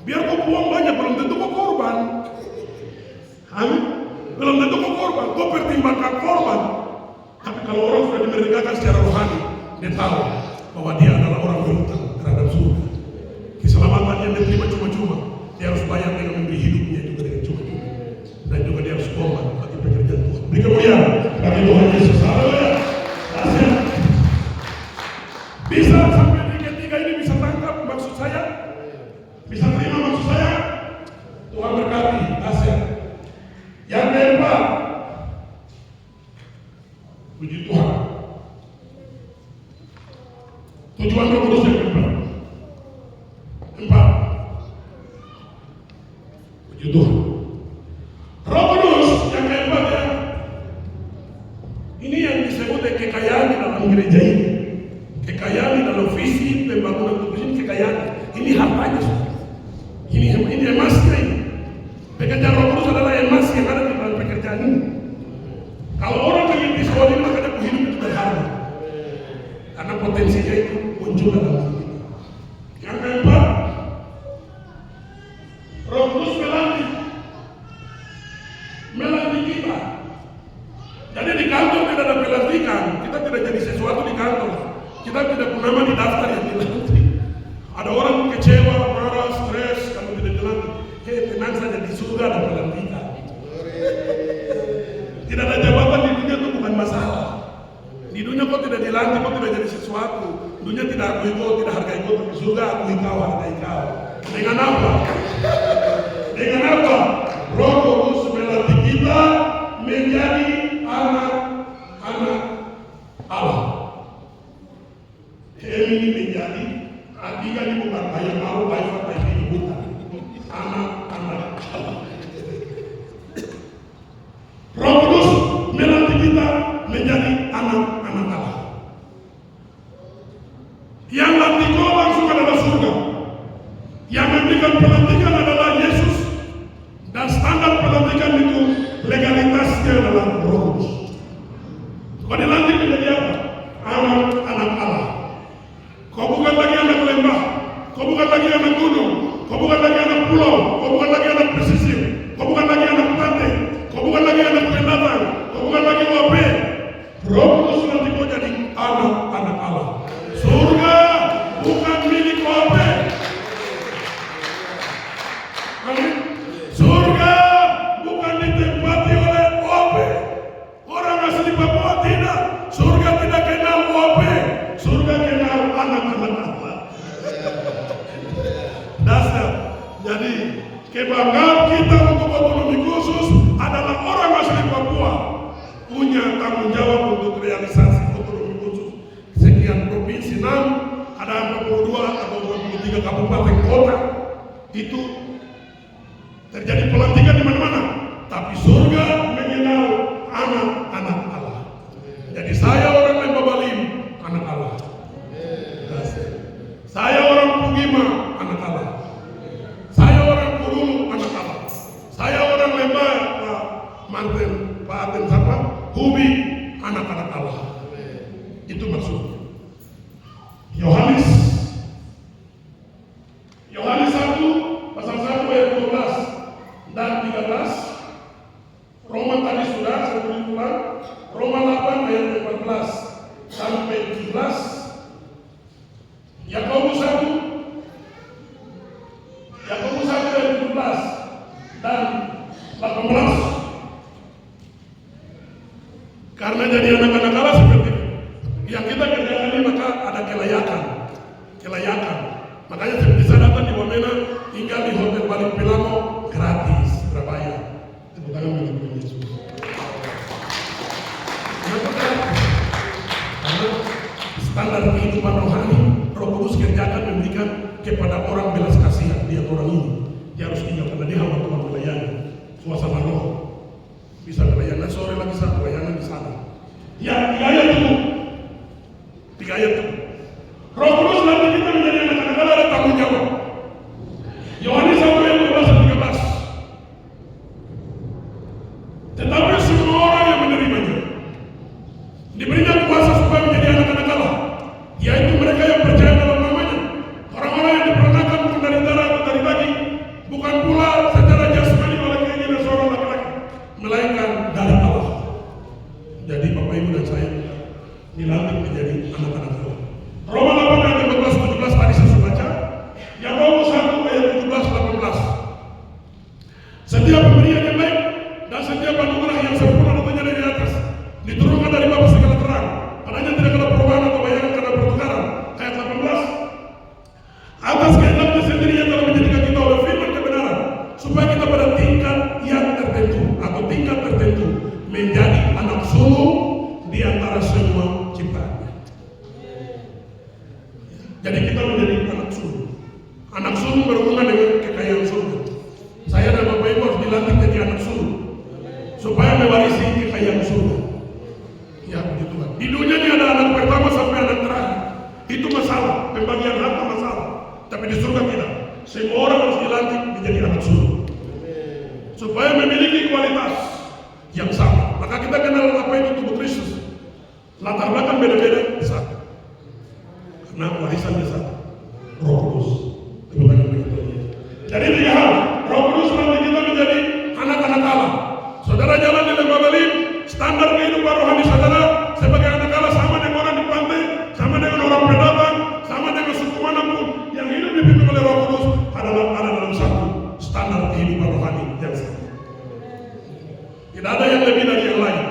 biar kau buang banyak, belum tentu kau korban. Amin. Belum tentu kau korban, kau pertimbangkan korban. Tapi kalau orang sudah dimerdekakan secara rohani, dia tahu bahwa dia adalah orang berhutang terhadap surga. Keselamatan yang dia terima cuma-cuma, dia harus bayar dengan memberi hidupnya juga dengan cuma-cuma. Dan juga dia harus korban bagi pekerjaan Tuhan. Beri kemuliaan bagi Tuhan Yesus. Haleluya. Bisa sampai di ketiga ini bisa tangkap maksud saya, bisa terima maksud saya. Tuhan berkati. Nasihat yang keempat, puji Tuhan, tujuan Roh Kudus yang keempat. Puji Tuhan. Roh Kudus yang keempat ya, ini yang disebut kekayaan di dalam gereja ini. Kekayaan di dalam visi pembangunan Kudus ini, kekayaan. Ini hartanya. Ini emasnya ini. Pekerjaan Roh Kudus adalah emas yang ada di dalam pekerjaan ini. Kalau orang ingin di sekolah ini, maka dia hidup itu berharga. Karena potensinya itu muncul dalam hidup kita. Yang keempat, Roh Kudus melatih kita. Jadi di kantor tidak ada pelantikan. Kita tidak jadi sesuatu di kantor. Kita tidak punya nama di daftar yang dilantik. Ada orang kecewa, marah, stres kalau tidak dilantik. Tenang saja, di surga ada pelantikan. Tidak ada jabatan di dunia itu bukan masalah. Di dunia kau tidak dilantik, kau tidak jadi sesuatu. Dunia tidak akui kau, tidak hargai kau, tapi surga akui kau, hargai kau. Dengan apa? Dengan apa? Roh Kudus melatih kita menjadi anak-anak Allah. Ini menjadi, artinya ini bukan bayar mau, bayar ini bukan. Anak-anak Allah. Roh Kudus melatih kita menjadi anak-anak Allah. Yang latih kau langsung adalah surga. Yang memberikan pelantikan adalah Yesus. Dan standar pelantikan itu legalitas kabupaten kota itu terjadi pelantikan di mana-mana, tapi surga mengenal anak-anak Allah. Jadi saya orang Lembah Balim, anak Allah. Saya orang Pugima, anak Allah. Saya orang Kurulu, anak Allah. Saya orang Lembah, Pak Aten Sapa, Hubi, anak-anak Allah. Itu maksudnya. Yohanes 1 pasal 1 ayat 12 dan 13. Roma tadi sudah saya ulang. Roma 8 ayat 14 sampai 17. Yakobus 1 ayat 17 dan 18. Karena jadi anak-anak Allah seperti yang kita kerjakan ini, maka ada kelayakan. Makanya seperti saya datang di Wamena, tinggal di Hotel Bali Pelamo gratis, berbayar. Tepuk tangan bagi Yesus. Kenapa gratis? Karena standar kehidupan rohani Roh Kudus kerjakan memberikan kepada orang belas kasihan. Dia orang ini, dia harus tinggal karena dia hamba Tuhan melayani. Suasana roh bisa melayani sore lagi saat pelayanan di sana. Ya, 3 ayat itu. Roh Kudus nanti kita menjadi anak-anak Allah, ada tanggung jawab. Yohanes 1 ayat 12 dan 13. Tetapi semua orang yang menerimanya diberinya kuasa supaya menjadi anak-anak Allah, yaitu mereka yang percaya dalam namanya. Orang-orang yang diperanakan bukan dari darah atau dari daging, bukan pula secara jasmani oleh keinginan seorang laki-laki, melainkan dari Allah. Jadi Bapak Ibu dan saya dilantik menjadi anak-anak Allah. Roma 8 ayat 14-17 tadi saya baca. Yakobus 1 ayat 17-18. Setiap pemberian yang baik dan setiap anugerah yang sempurna datangnya dari atas, diturunkan dari Bapa segala terang. Padanya tidak ada perubahan atau bayangan karena pertukaran. Ayat 18. Atas kehendaknya sendiri yang telah menjadikan kita oleh firman kebenaran, supaya kita pada tingkat yang tertentu atau tingkat tertentu menjadi anak sulung di antara semua ciptaan. Jadi kita menjadi anak sulung. Anak sulung berhubungan dengan kekayaan surga. Saya dan Bapak Ibu harus dilantik jadi anak sulung supaya mewarisi kekayaan surga. Ya begitu kan. Di dunia ini ada anak pertama sampai anak terakhir. Itu masalah, pembagian harta masalah. Tapi di surga tidak. Semua orang harus dilantik menjadi anak sulung supaya memiliki kualitas yang sama. Maka kita kenal apa itu tubuh Kristus. Latar belakang beda-beda satu. Karena warisannya satu, Roh Kudus. Jadi 3 hal. Roh Kudus nanti kita menjadi anak-anak Allah. Saudara jalan di Lembah Balim, standar kehidupan rohani saudara sebagai anak Allah sama dengan orang di pantai, sama dengan orang pendatang, sama dengan suku manapun yang hidup dipimpin oleh Roh Kudus ada dalam satu standar kehidupan rohani yang sama. Tidak ada yang lebih dari yang lain,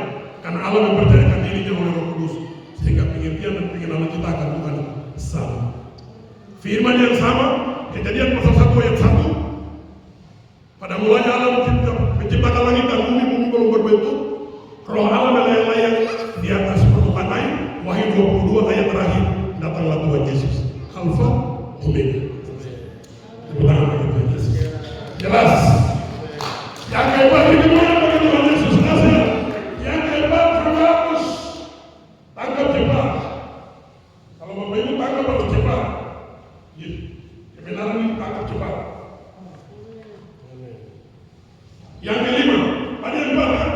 karena Allah mempercayakan dirinya oleh Roh Kudus, sehingga pengertian dan pengenalan kita akan bukan sama. Firman yang sama, Kejadian pasal 1 ayat 1. Pada mulanya Allah menciptakan langit dan bumi belum berbentuk. Roh Allah melayang-layang di atas permukaan air. Wahyu 22 ayat terakhir, datanglah Tuhan Yesus, Alfa Omega. Tepuk tangan bagi Tuhan Yesus. Jelas. Yang hebat itu mana bagi Tuhan Yesus? Yang hebat harus tangkap cepat. Kalau Bapak Ibu tangkap harus cepat. Kebenaran ini tangkap cepat. Yang kelima, ada yang benar kan?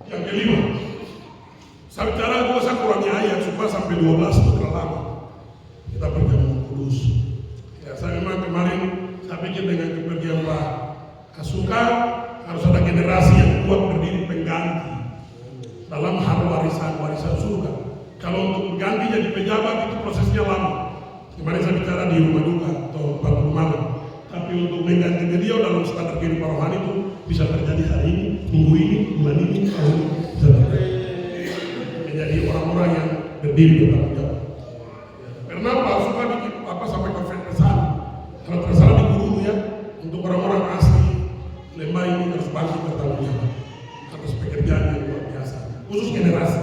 Yang kelima, saya bicara saya kurangnya ayat supaya sampai 12 itu terlalu lama. Kita berjamaah kudus. Ya, saya memang kemarin saya pikir dengan kepergian Pak Asuka harus ada generasi yang kuat berdiri pengganti dalam hal warisan surga. Kalau untuk mengganti jadi pejabat itu prosesnya lama. Kemarin saya bicara di rumah duka atau 40 malam. Tapi untuk mengganti beliau dalam standar kehidupan rohani itu bisa terjadi hari ini, minggu ini, bulan ini, tahun ini, bisa terjadi. Menjadi orang-orang yang berdiri bertanggung jawab. Karena Pak Suka bikin apa sampai konferensi. Kalau tersalah di guru ya, untuk orang-orang asli Lembah ini harus bangkit bertanggung jawab atas pekerjaan yang luar biasa, khusus generasi.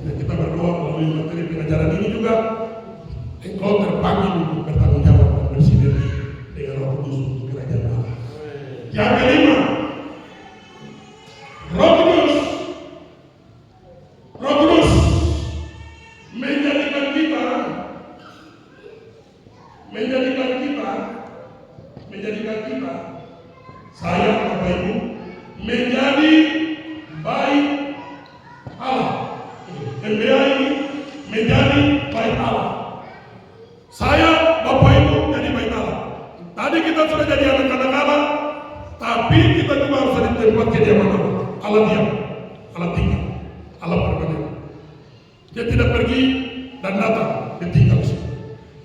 Dan kita berdoa melalui materi pengajaran ini juga engkau terpanggil Allah diam, Allah tinggal, Allah permanen. Dia tidak pergi dan datang, dia tinggal.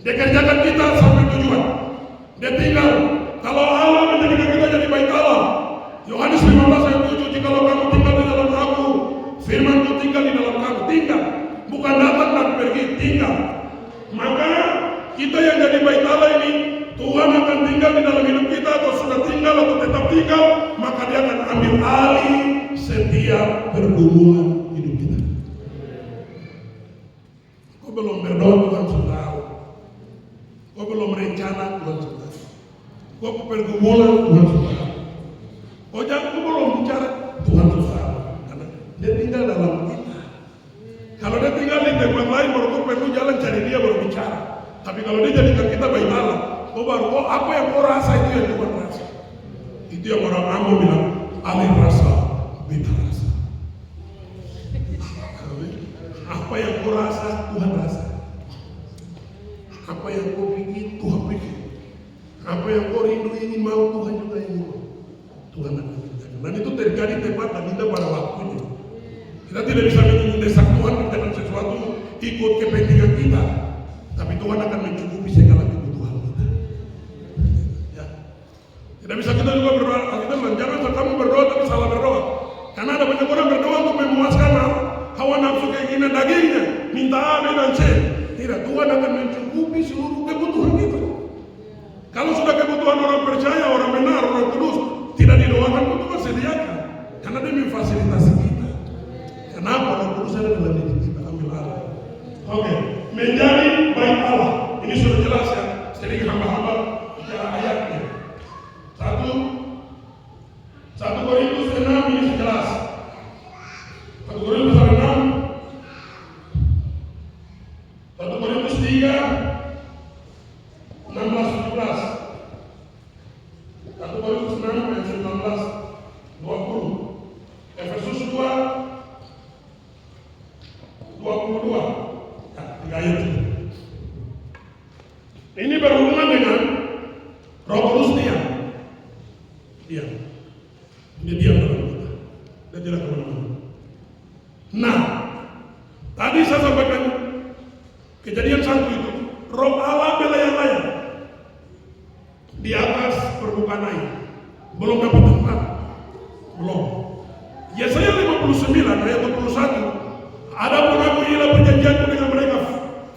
Dia kerjakan kita sampai tujuan. Dia tinggal. Kalau Allah menjadikan kita jadi bait Allah, Yohanes 15 ayat 7, jikalau kamu tinggal di dalam aku, firman-Ku tinggal di dalam kamu, tinggal. Bukan datang dan pergi, tinggal. Maka kita yang jadi bait Allah ini, Tuhan akan tinggal di dalam hidup kita, atau sudah tinggal atau tetap tinggal, maka dia akan ambil alih setiap pergumulan hidup kita. Kau belum berdoa, Tuhan sudah tahu. Kau belum rencana, Tuhan sudah tahu. Kau pergumulan, Tuhan sudah tahu. Kau belum bicara, Tuhan sudah tahu. Karena dia tinggal dalam kita. Kalau dia tinggal di tempat lain, baru kau perlu jalan cari dia baru bicara. Tapi kalau dia jadikan kita bait Allah, kau baru apa yang kau rasa itu yang Tuhan rasa. Itu yang orang Ambo bilang, alih rasa, beta rasa. Apa yang kau rasa, Tuhan rasa. Apa yang kau pikir, Tuhan pikir. Apa yang kau rindu ingin mau, Tuhan juga ingin mau. Tuhan akan kerjakan. Dan itu terjadi tepat dan indah pada waktunya. Kita tidak bisa mendesak Tuhan dengan sesuatu ikut kepentingan kita. Tapi Tuhan akan mencukupi segala kebutuhan kita. Ya. Tidak bisa kita juga berdoa. Kita jangan kamu berdoa tapi salah berdoa. Karena ada banyak orang berdoa untuk memuaskan hawa nafsu keinginan dagingnya, minta A, B, dan C. Tidak, Tuhan akan mencukupi seluruh kebutuhan kita. Kalau sudah kebutuhan orang percaya, orang benar, orang kudus, tidak didoakan pun Tuhan sediakan. Karena dia memfasilitasi kita. Kenapa? Orang kudus ada dalam diri kita. Ambil Allah. Oke. Menjadi bait Allah. Ini sudah jelas ya. Sedikit hamba-hamba bicara ayatnya. 1 Korintus 6 ini jelas. 1 Korintus 6. 1 Korintus 3 16-17. 1 Korintus 6 ayat 19-20. Efesus 2 22. Ayat itu. Ini berhubungan dengan Roh Kudus diam. Dia diam dalam kita. Dia tidak kemana-mana. Nah, tadi saya sampaikan kejadian 1 itu, Roh Allah melayang-layang di atas permukaan air. Belum dapat tempat. Belum. Yesaya 59 ayat 21. Adapun aku ialah perjanjianku dengan mereka,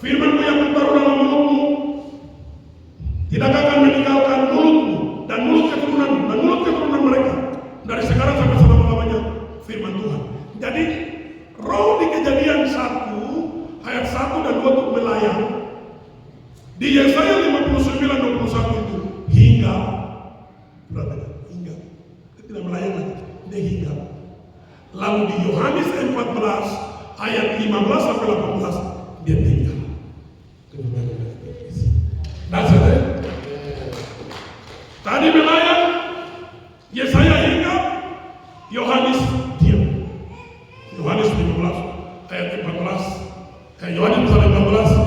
firman-Ku yang bertaruh dalam mulutmu tidak akan meninggalkan mulutmu dan mulut keturunan mereka dari sekarang sampai selama-lamanya, firman Tuhan. Jadi roh di Kejadian 1 ayat 1 dan 2 itu melayang. Di Yesaya 59:21 itu hingga, berarti hingga, dia tidak melayang lagi, dia hingga. Lalu di Yohanes 14 ayat 15 sampai 18 dia tinggal. Dasarnya tadi melayang, Yesaya hingga, Yohanes diam. Yohanes 15 ayat 14, Yohanes 15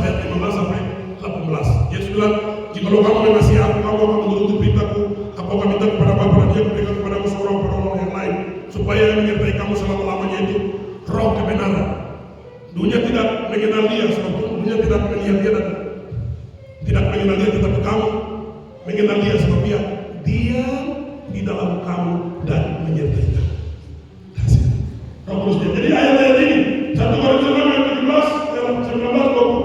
ayat 15 sampai 18. Yesus bilang, jikalau kamu mengasihi aku, kamu akan menuruti perintahku. Aku akan minta kepada Bapa dan Dia memberikan kepadamu seorang penolong yang lain, supaya yang menyertai kamu selama-lamanya, itu Roh kebenaran. Dunia tidak mengenal Dia, sebab dunia tidak melihat Dia dan tidak mengenal Dia, tetapi kamu mengenal Dia, sebab Dia diam di dalam kamu dan menyertai kamu. Roh Kudus dia. Jadi ayat-ayat ini 1 Korintus 6 ayat 17 dalam 19-20.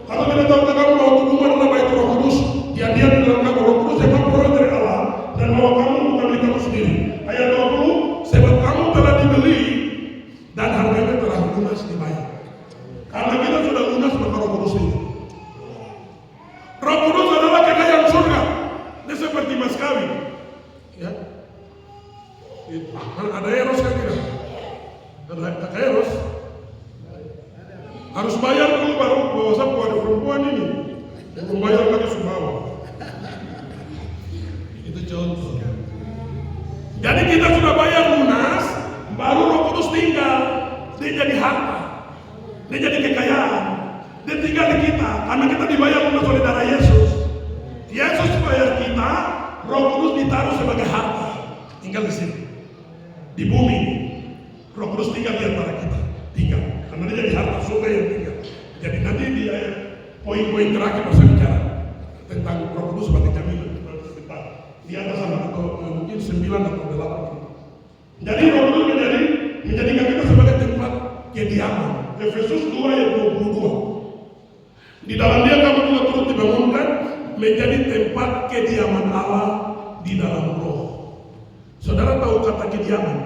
Atau tidak tahukah kamu bahwa tubuhmu adalah bait Roh Kudus yang diam di dalam kamu. Roh Kudus yang memperoleh dari Allah dan bahwa kamu bukan milik kamu sendiri. Ayat 20, sebab kamu telah dibeli dan harganya telah lunas dibayar. Karena kita sudah lunas maka Roh Kudus itu. Roh Kudus adalah kekayaan surga. Dia seperti mas kawin. Ya. Itu. Ada eros kan tidak? Ada eros. Harus bayar dulu baru bawa sapu ada perempuan ini. Belum bayar lagi sumbawa. Itu contoh. Jadi kita sudah bayar lunas, baru Roh Kudus tinggal. Dia jadi harta. Dia jadi kekayaan. Dia tinggal di kita karena kita dibayar lunas oleh darah Yesus. Yesus bayar kita, Roh Kudus ditaruh sebagai harta. Tinggal di sini. Di bumi. terus tinggal di antara kita, tinggal. Karena dia jadi harta surga yang tinggal. Jadi nanti dia poin-poin terakhir masa bicara tentang Roh Kudus sebagai jaminan. Di atas sana atau mungkin 9 atau 8. Jadi Roh Kudus menjadikan kita sebagai tempat kediaman. Efesus 2 ayat 22. Di dalam dia kamu juga turut dibangunkan menjadi tempat kediaman Allah di dalam Roh. Saudara tahu kata kediaman?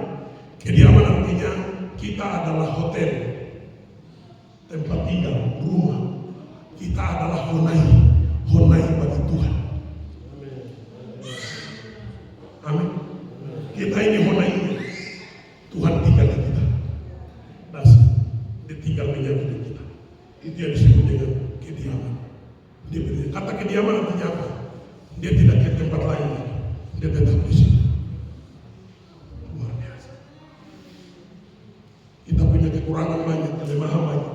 Kediaman artinya kita adalah hotel, tempat tinggal, rumah. Kita adalah honai bagi Tuhan. Amin. Kita ini honai. Tuhan tinggal di kita. Dia tinggal menyatu di kita. Itu yang disebut dengan kediaman. Kata kediaman artinya apa? Dia tidak ke tempat lain. Dia tetap di sini. Luar biasa. Kita punya kekurangan banyak, kelemahan banyak.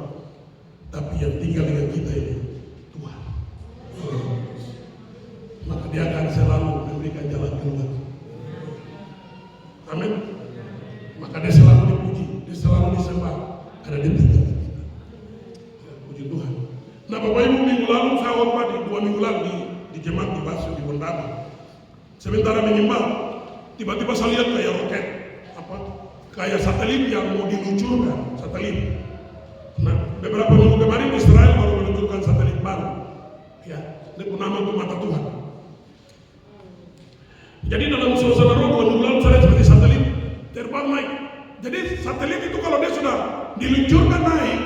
Tapi yang tinggal dengan kita ini Tuhan. Maka dia akan selalu memberikan jalan keluar. Amin. Maka dia selalu dipuji, dia selalu disembah karena dia tinggal di kita. Puji Tuhan. Nah, Bapak Ibu, minggu lalu saya khotbah di 2 minggu lalu di jemaat di Basu di Bondama. Sementara menyembah, tiba-tiba saya lihat kayak roket, kayak satelit yang mau diluncurkan, satelit. Nah, beberapa minggu kemarin Israel baru meluncurkan satelit baru. Ya, itu nama itu mata Tuhan. Jadi dalam suasana roh 2 minggu lalu saya seperti satelit terbang naik. Jadi satelit itu kalau dia sudah diluncurkan naik,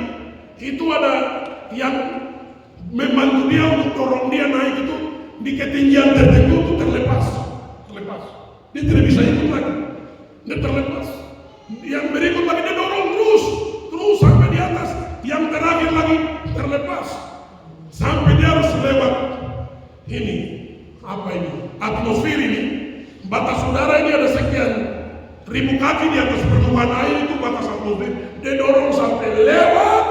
itu ada yang membantu dia untuk dorong dia naik itu di ketinggian tertentu itu terlepas. Dia tidak bisa ikut lagi. Dia terlepas. Yang berikut lagi dia dorong terus sampai di atas. Yang terakhir lagi terlepas sampai dia harus lewat ini atmosfer ini. Batas udara ini ada sekian ribu kaki di atas permukaan air, itu batas atmosfer. Dia dorong sampai lewat.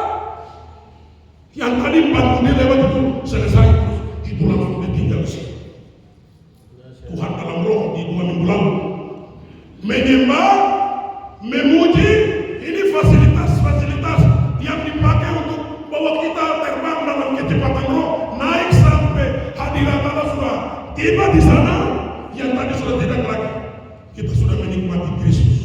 Yang tadi bantu dia lewat itu selesai terus. Itu langsung dia tinggal di sini. Tuhan dalam roh di 2 minggu lalu menyembah, memuji. Ini fasilitas yang dipakai untuk bahwa kita terbang dalam kecepatan roh, naik sampai hadirat Allah sudah tiba di sana. Yang tadi sudah tidak lagi, kita sudah menikmati Kristus.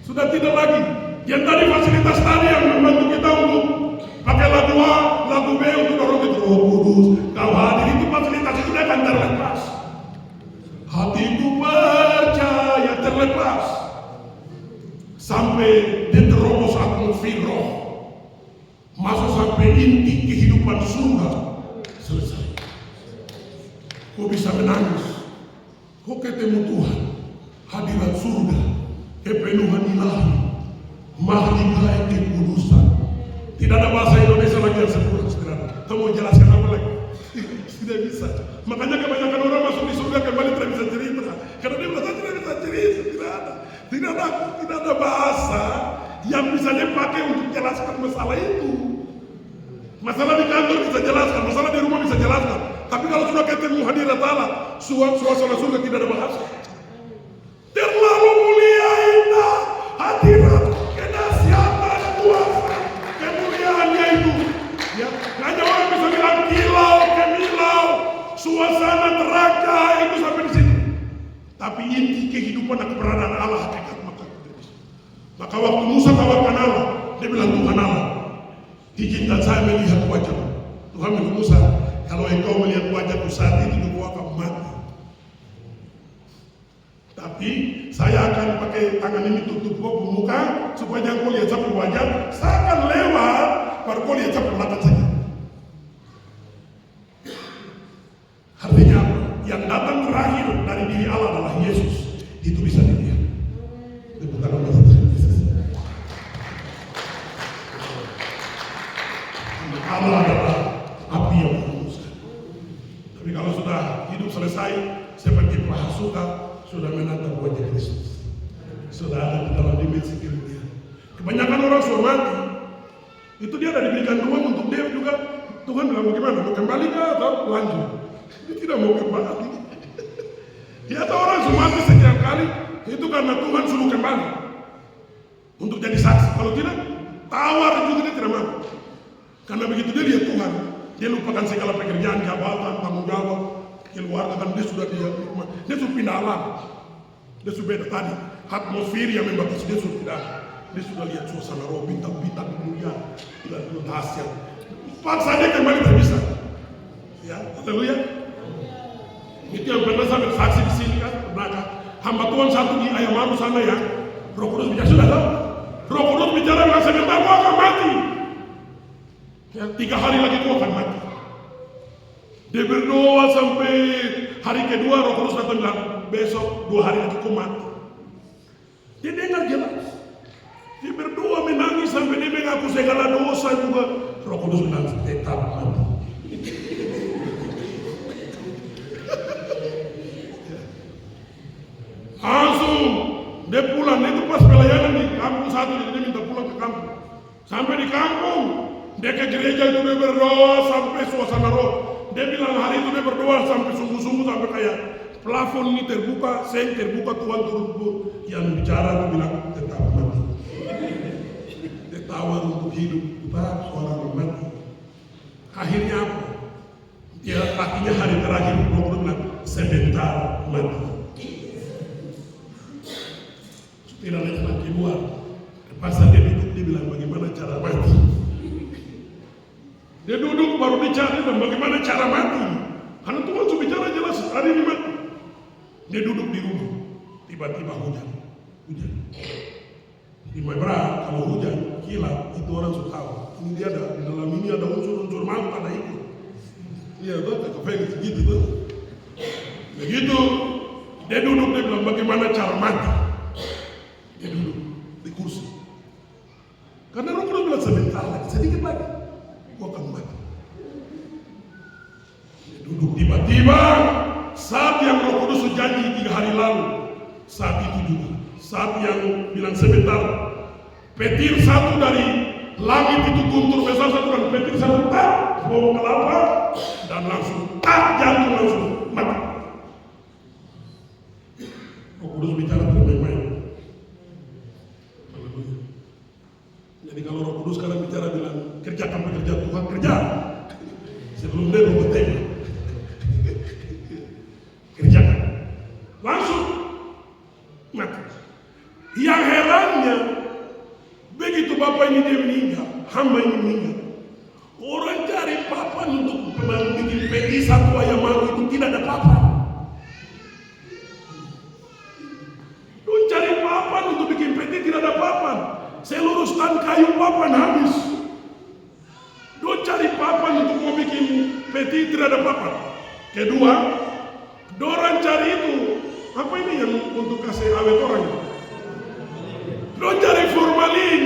Sudah tidak lagi. Yang tadi fasilitas tadi yang membantu kita untuk pakai lagu A, lagu B untuk dorong itu Roh Kudus. Kau hadir itu fasilitas itu akan terlepas. Hatiku percaya terlepas sampai diterobos atmosfer roh, masuk sampai inti kehidupan surga selesai. Kau bisa menangis, kau ketemu Tuhan, hadirat surga, kepenuhan ilahi, mahligai kekudusan. Tidak ada bahasa Indonesia lagi yang sempurna, saudara. Kau mau jelaskan apa lagi? Tidak bisa. Makanya kebanyakan orang masuk di surga kembali tidak bisa cerita. Karena dia merasa tidak bisa cerita. Tidak ada bahasa yang bisa dipakai untuk jelaskan masalah itu. Masalah di kantor bisa jelaskan, masalah di rumah bisa jelaskan. Tapi kalau sudah ketemu hadirat Allah, suasana surga tidak ada bahasa. Terlalu mulia indah hadirat kedahsyatan kuasa kemuliaannya itu. Ya, hanya orang bisa bilang kilau kemilau, suasana teraga itu sampai di situ. Tapi inti kehidupan dan keberadaan Allah hakikat maka waktu Musa tawarkan Allah, dia bilang Tuhan Allah, izinkan saya melihat wajah. Tuhan bilang Musa, kalau engkau melihat wajahku saat itu engkau akan mati. Tapi saya akan pakai tangan ini tutup kau muka supaya jangan kau lihat satu wajah. Saya akan lewat, baru kau lihat satu mata saja. Artinya yang datang terakhir dari diri Allah adalah Yesus. Itu bisa dilihat. Itu bukan Allah Yesus. Allah adalah api yang memusnahkan. Tapi kalau sudah hidup selesai seperti Prahasuta, sudah menatap wajah Kristus. Sudah ada di dalam dimensi kemuliaan. Kebanyakan orang sudah mati, Itu dia ada diberikan ruang untuk dia juga. Tuhan bilang bagaimana? Mau kembali kah atau lanjut? Dia tidak mau kembali. Dia tahu orang sudah mati sekian kali, itu karena Tuhan suruh kembali untuk jadi saksi. Kalau tidak, tawar juga dia tidak mau. Karena begitu dia lihat Tuhan, dia lupakan segala pekerjaan, jabatan, tanggung jawab, keluarga, kan dia sudah dia sudah pindah alam. Dia sudah beda tadi, atmosfer yang membatasi dia sudah pindah. Dia sudah lihat suasana roh, bintang-bintang kemudian, tidak dahsyat. Paksa dia kembali tak bisa. Ya, haleluya. Itu yang pernah saya bersaksi di sini kan, pernah hamba Tuhan satu di Ayamaru sana ya, Roh Kudus bicara sudah tahu. Roh Kudus bicara bilang sebentar gua akan mati. Ya, 3 hari lagi gua akan mati. Dia berdoa sampai hari kedua, Roh Kudus datang bilang besok 2 hari lagi gua mati. Dia dengar jelas. Dia berdoa menangis sampai dia mengaku segala dosa juga. Roh Kudus bilang tetap mati. Langsung dia pulang, dia itu pas pelayanan di kampung satu, dia minta pulang ke kampung. Sampai di kampung, dia ke gereja itu dia berdoa sampai suasana roh. Dia bilang hari itu dia berdoa sampai sungguh-sungguh sampai kayak plafon ini terbuka, seng terbuka, Tuhan turun. Yang bicara itu bilang tetap mati. Dia tawar untuk hidup, tetap suara mati. Akhirnya apa? Dia akhirnya hari terakhir Roh bilang sebentar mati. Tidak ada jalan keluar. Pasal dia duduk, dia bilang bagaimana cara mati. Dia duduk baru bicara dan bagaimana cara mati. Karena Tuhan sudah bicara jelas hari ini mati. Dia duduk di rumah, tiba-tiba hujan. Di Mebra kalau hujan kilat itu orang sudah tahu. Ini dia ada di dalam ini ada unsur-unsur maut ada itu. Iya tuh, tak Felix gitu tuh. Begitu dia duduk dia bilang bagaimana cara mati. Dia duduk di kursi. Karena Roh Kudus bilang sebentar lagi, sedikit lagi, gua akan mati. Dia duduk tiba-tiba saat yang Roh Kudus janji 3 hari lalu, saat itu juga, saat yang bilang sebentar, petir satu dari langit itu guntur besar satu dan petir satu tak bawa kelapa dan langsung tak jantung langsung mati. Roh Kudus bicara tidak main-main. Jadi kalau Roh Kudus sekarang bicara bilang kerjakan pekerjaan Tuhan, kerja sebelum dia rumah tembak kerjakan langsung mati. Yang herannya begitu Bapak ini dia meninggal, hamba ini meninggal, orang cari papan untuk bikin peti satu Ayamaru itu tidak ada papan. Don cari papan untuk bikin peti tidak ada papan. Seluruh stand kayu papan habis. Don cari papan untuk mau bikin peti tidak ada papan. Kedua, dorang cari itu apa ini yang untuk kasih awet orang? Don cari formalin,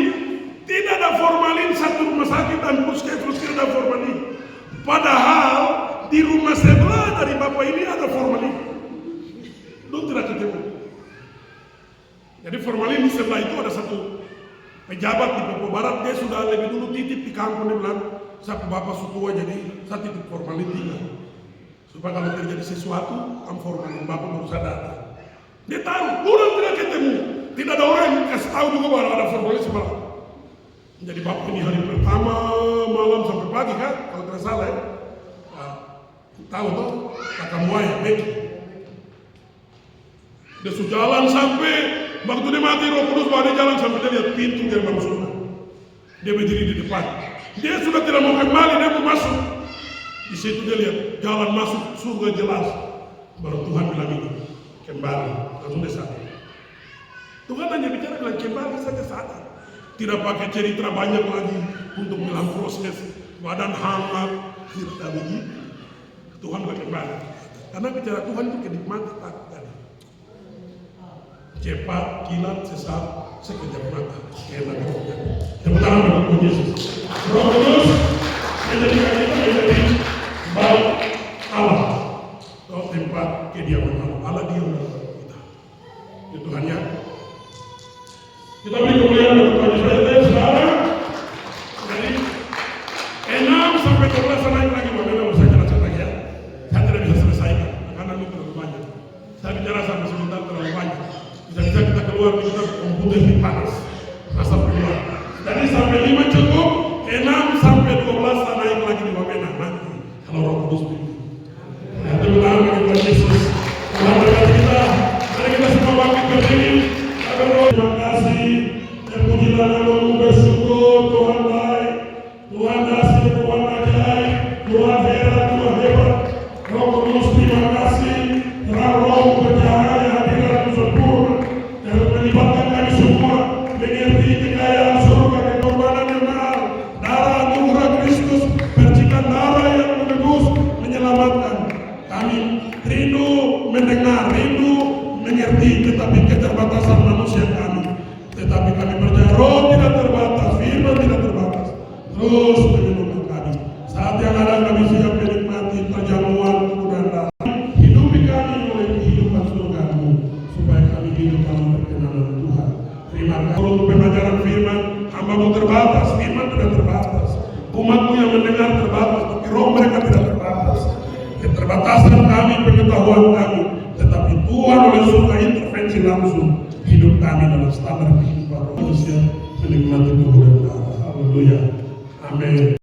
tidak ada formalin satu rumah sakit dan puskesmas tidak ada formalin. Padahal di rumah sebelah dari bapak ini ada formalin. Don tidak ketemu. Jadi formalin di sebelah itu ada satu pejabat di Papua Barat, dia sudah lebih dulu titip di kampung, dia bilang, saya bapak sutua jadi saya titip formalin tinggal. Supaya kalau terjadi sesuatu, formalin bapak baru saya datang. Dia tahu, orang tidak ketemu. Tidak ada orang yang kasih tahu juga bahwa ada formalin sebelah. Jadi bapak ini hari pertama malam sampai pagi kan, kalau tidak salah ya. Nah, tahu tuh, kakak muaya, Becky. Dia sudah jalan sampai waktu dia mati Roh Kudus bawa dia jalan sampai dia lihat pintu gerbang surga. Dia berdiri di depan. Dia sudah tidak mau kembali, dia mau masuk. Di situ dia lihat jalan masuk surga jelas. Baru Tuhan bilang ini kembali. Langsung dia sadar. Tuhan hanya bicara bilang kembali saja sadar. Tidak pakai cerita banyak lagi untuk bilang proses badan hangat. Tidak begitu. Tuhan bilang kembali. Karena bicara Tuhan itu kenikmatan tadi. Cepat, kilat, sesat, sekejap mata. Enak rohnya. Tepuk tangan bagi Tuhan Yesus. Roh Kudus menjadikan kita menjadi bait Allah. Atau tempat kediaman Allah. Allah diam dalam kita. Ya Tuhan ya. Kita beri kemuliaan kepada Tuhan Yesus. Sekarang, jadi sampai 12 naik lagi, bagaimana saya jelaskan lagi ya. Saya tidak bisa selesaikan karena itu terlalu banyak. Saya bicara sampai sebentar terlalu banyak. Bisa-bisa kita keluar kita komputer di panas. Asap keluar. Jadi sampai 5 cukup, 6 sampai 12 naik lagi di Wamena nanti. Kalau Roh Kudus begitu. Ya, terima kasih Yesus. Selamat berkati kita. Mari kita semua bangkit berdiri. Terima kasih. Terpujilah namamu, bersyukur Tuhan baik. Tuhan dasar, Tuhan ajaib, Tuhan hebat, Tuhan hebat. Roh Kudus terima kasih. Terang Roh bercahaya hadirat sempurna dan melibatkan kami semua mengerti kekayaan surga dan pengorbanan yang mahal. Darah anugerah Kristus, percikan darah yang menebus, menyelamatkan. Kami rindu mendengar, rindu mengerti, tetapi keterbatasan manusia kami. Tetapi kami percaya Roh tidak terbatas, firman tidak terbatas. Terus menyembuhkan kami. Saat yang ada kami siap menikmati perjamuan tubuh dan darah. Hidupi kami oleh kehidupan surgamu, supaya kami hidup dalam perkenanan Tuhan. Terima kasih untuk pembelajaran firman. Hamba-Mu terbatas, firman tidak terbatas. Umat-Mu yang mendengar terbatas, tapi roh mereka tidak terbatas. Keterbatasan kami, pengetahuan kami, tetapi Tuhan oleh surga intervensi langsung hidup kami dalam standar kehidupan manusia menikmati tubuh dan darah. Haleluya. Amin.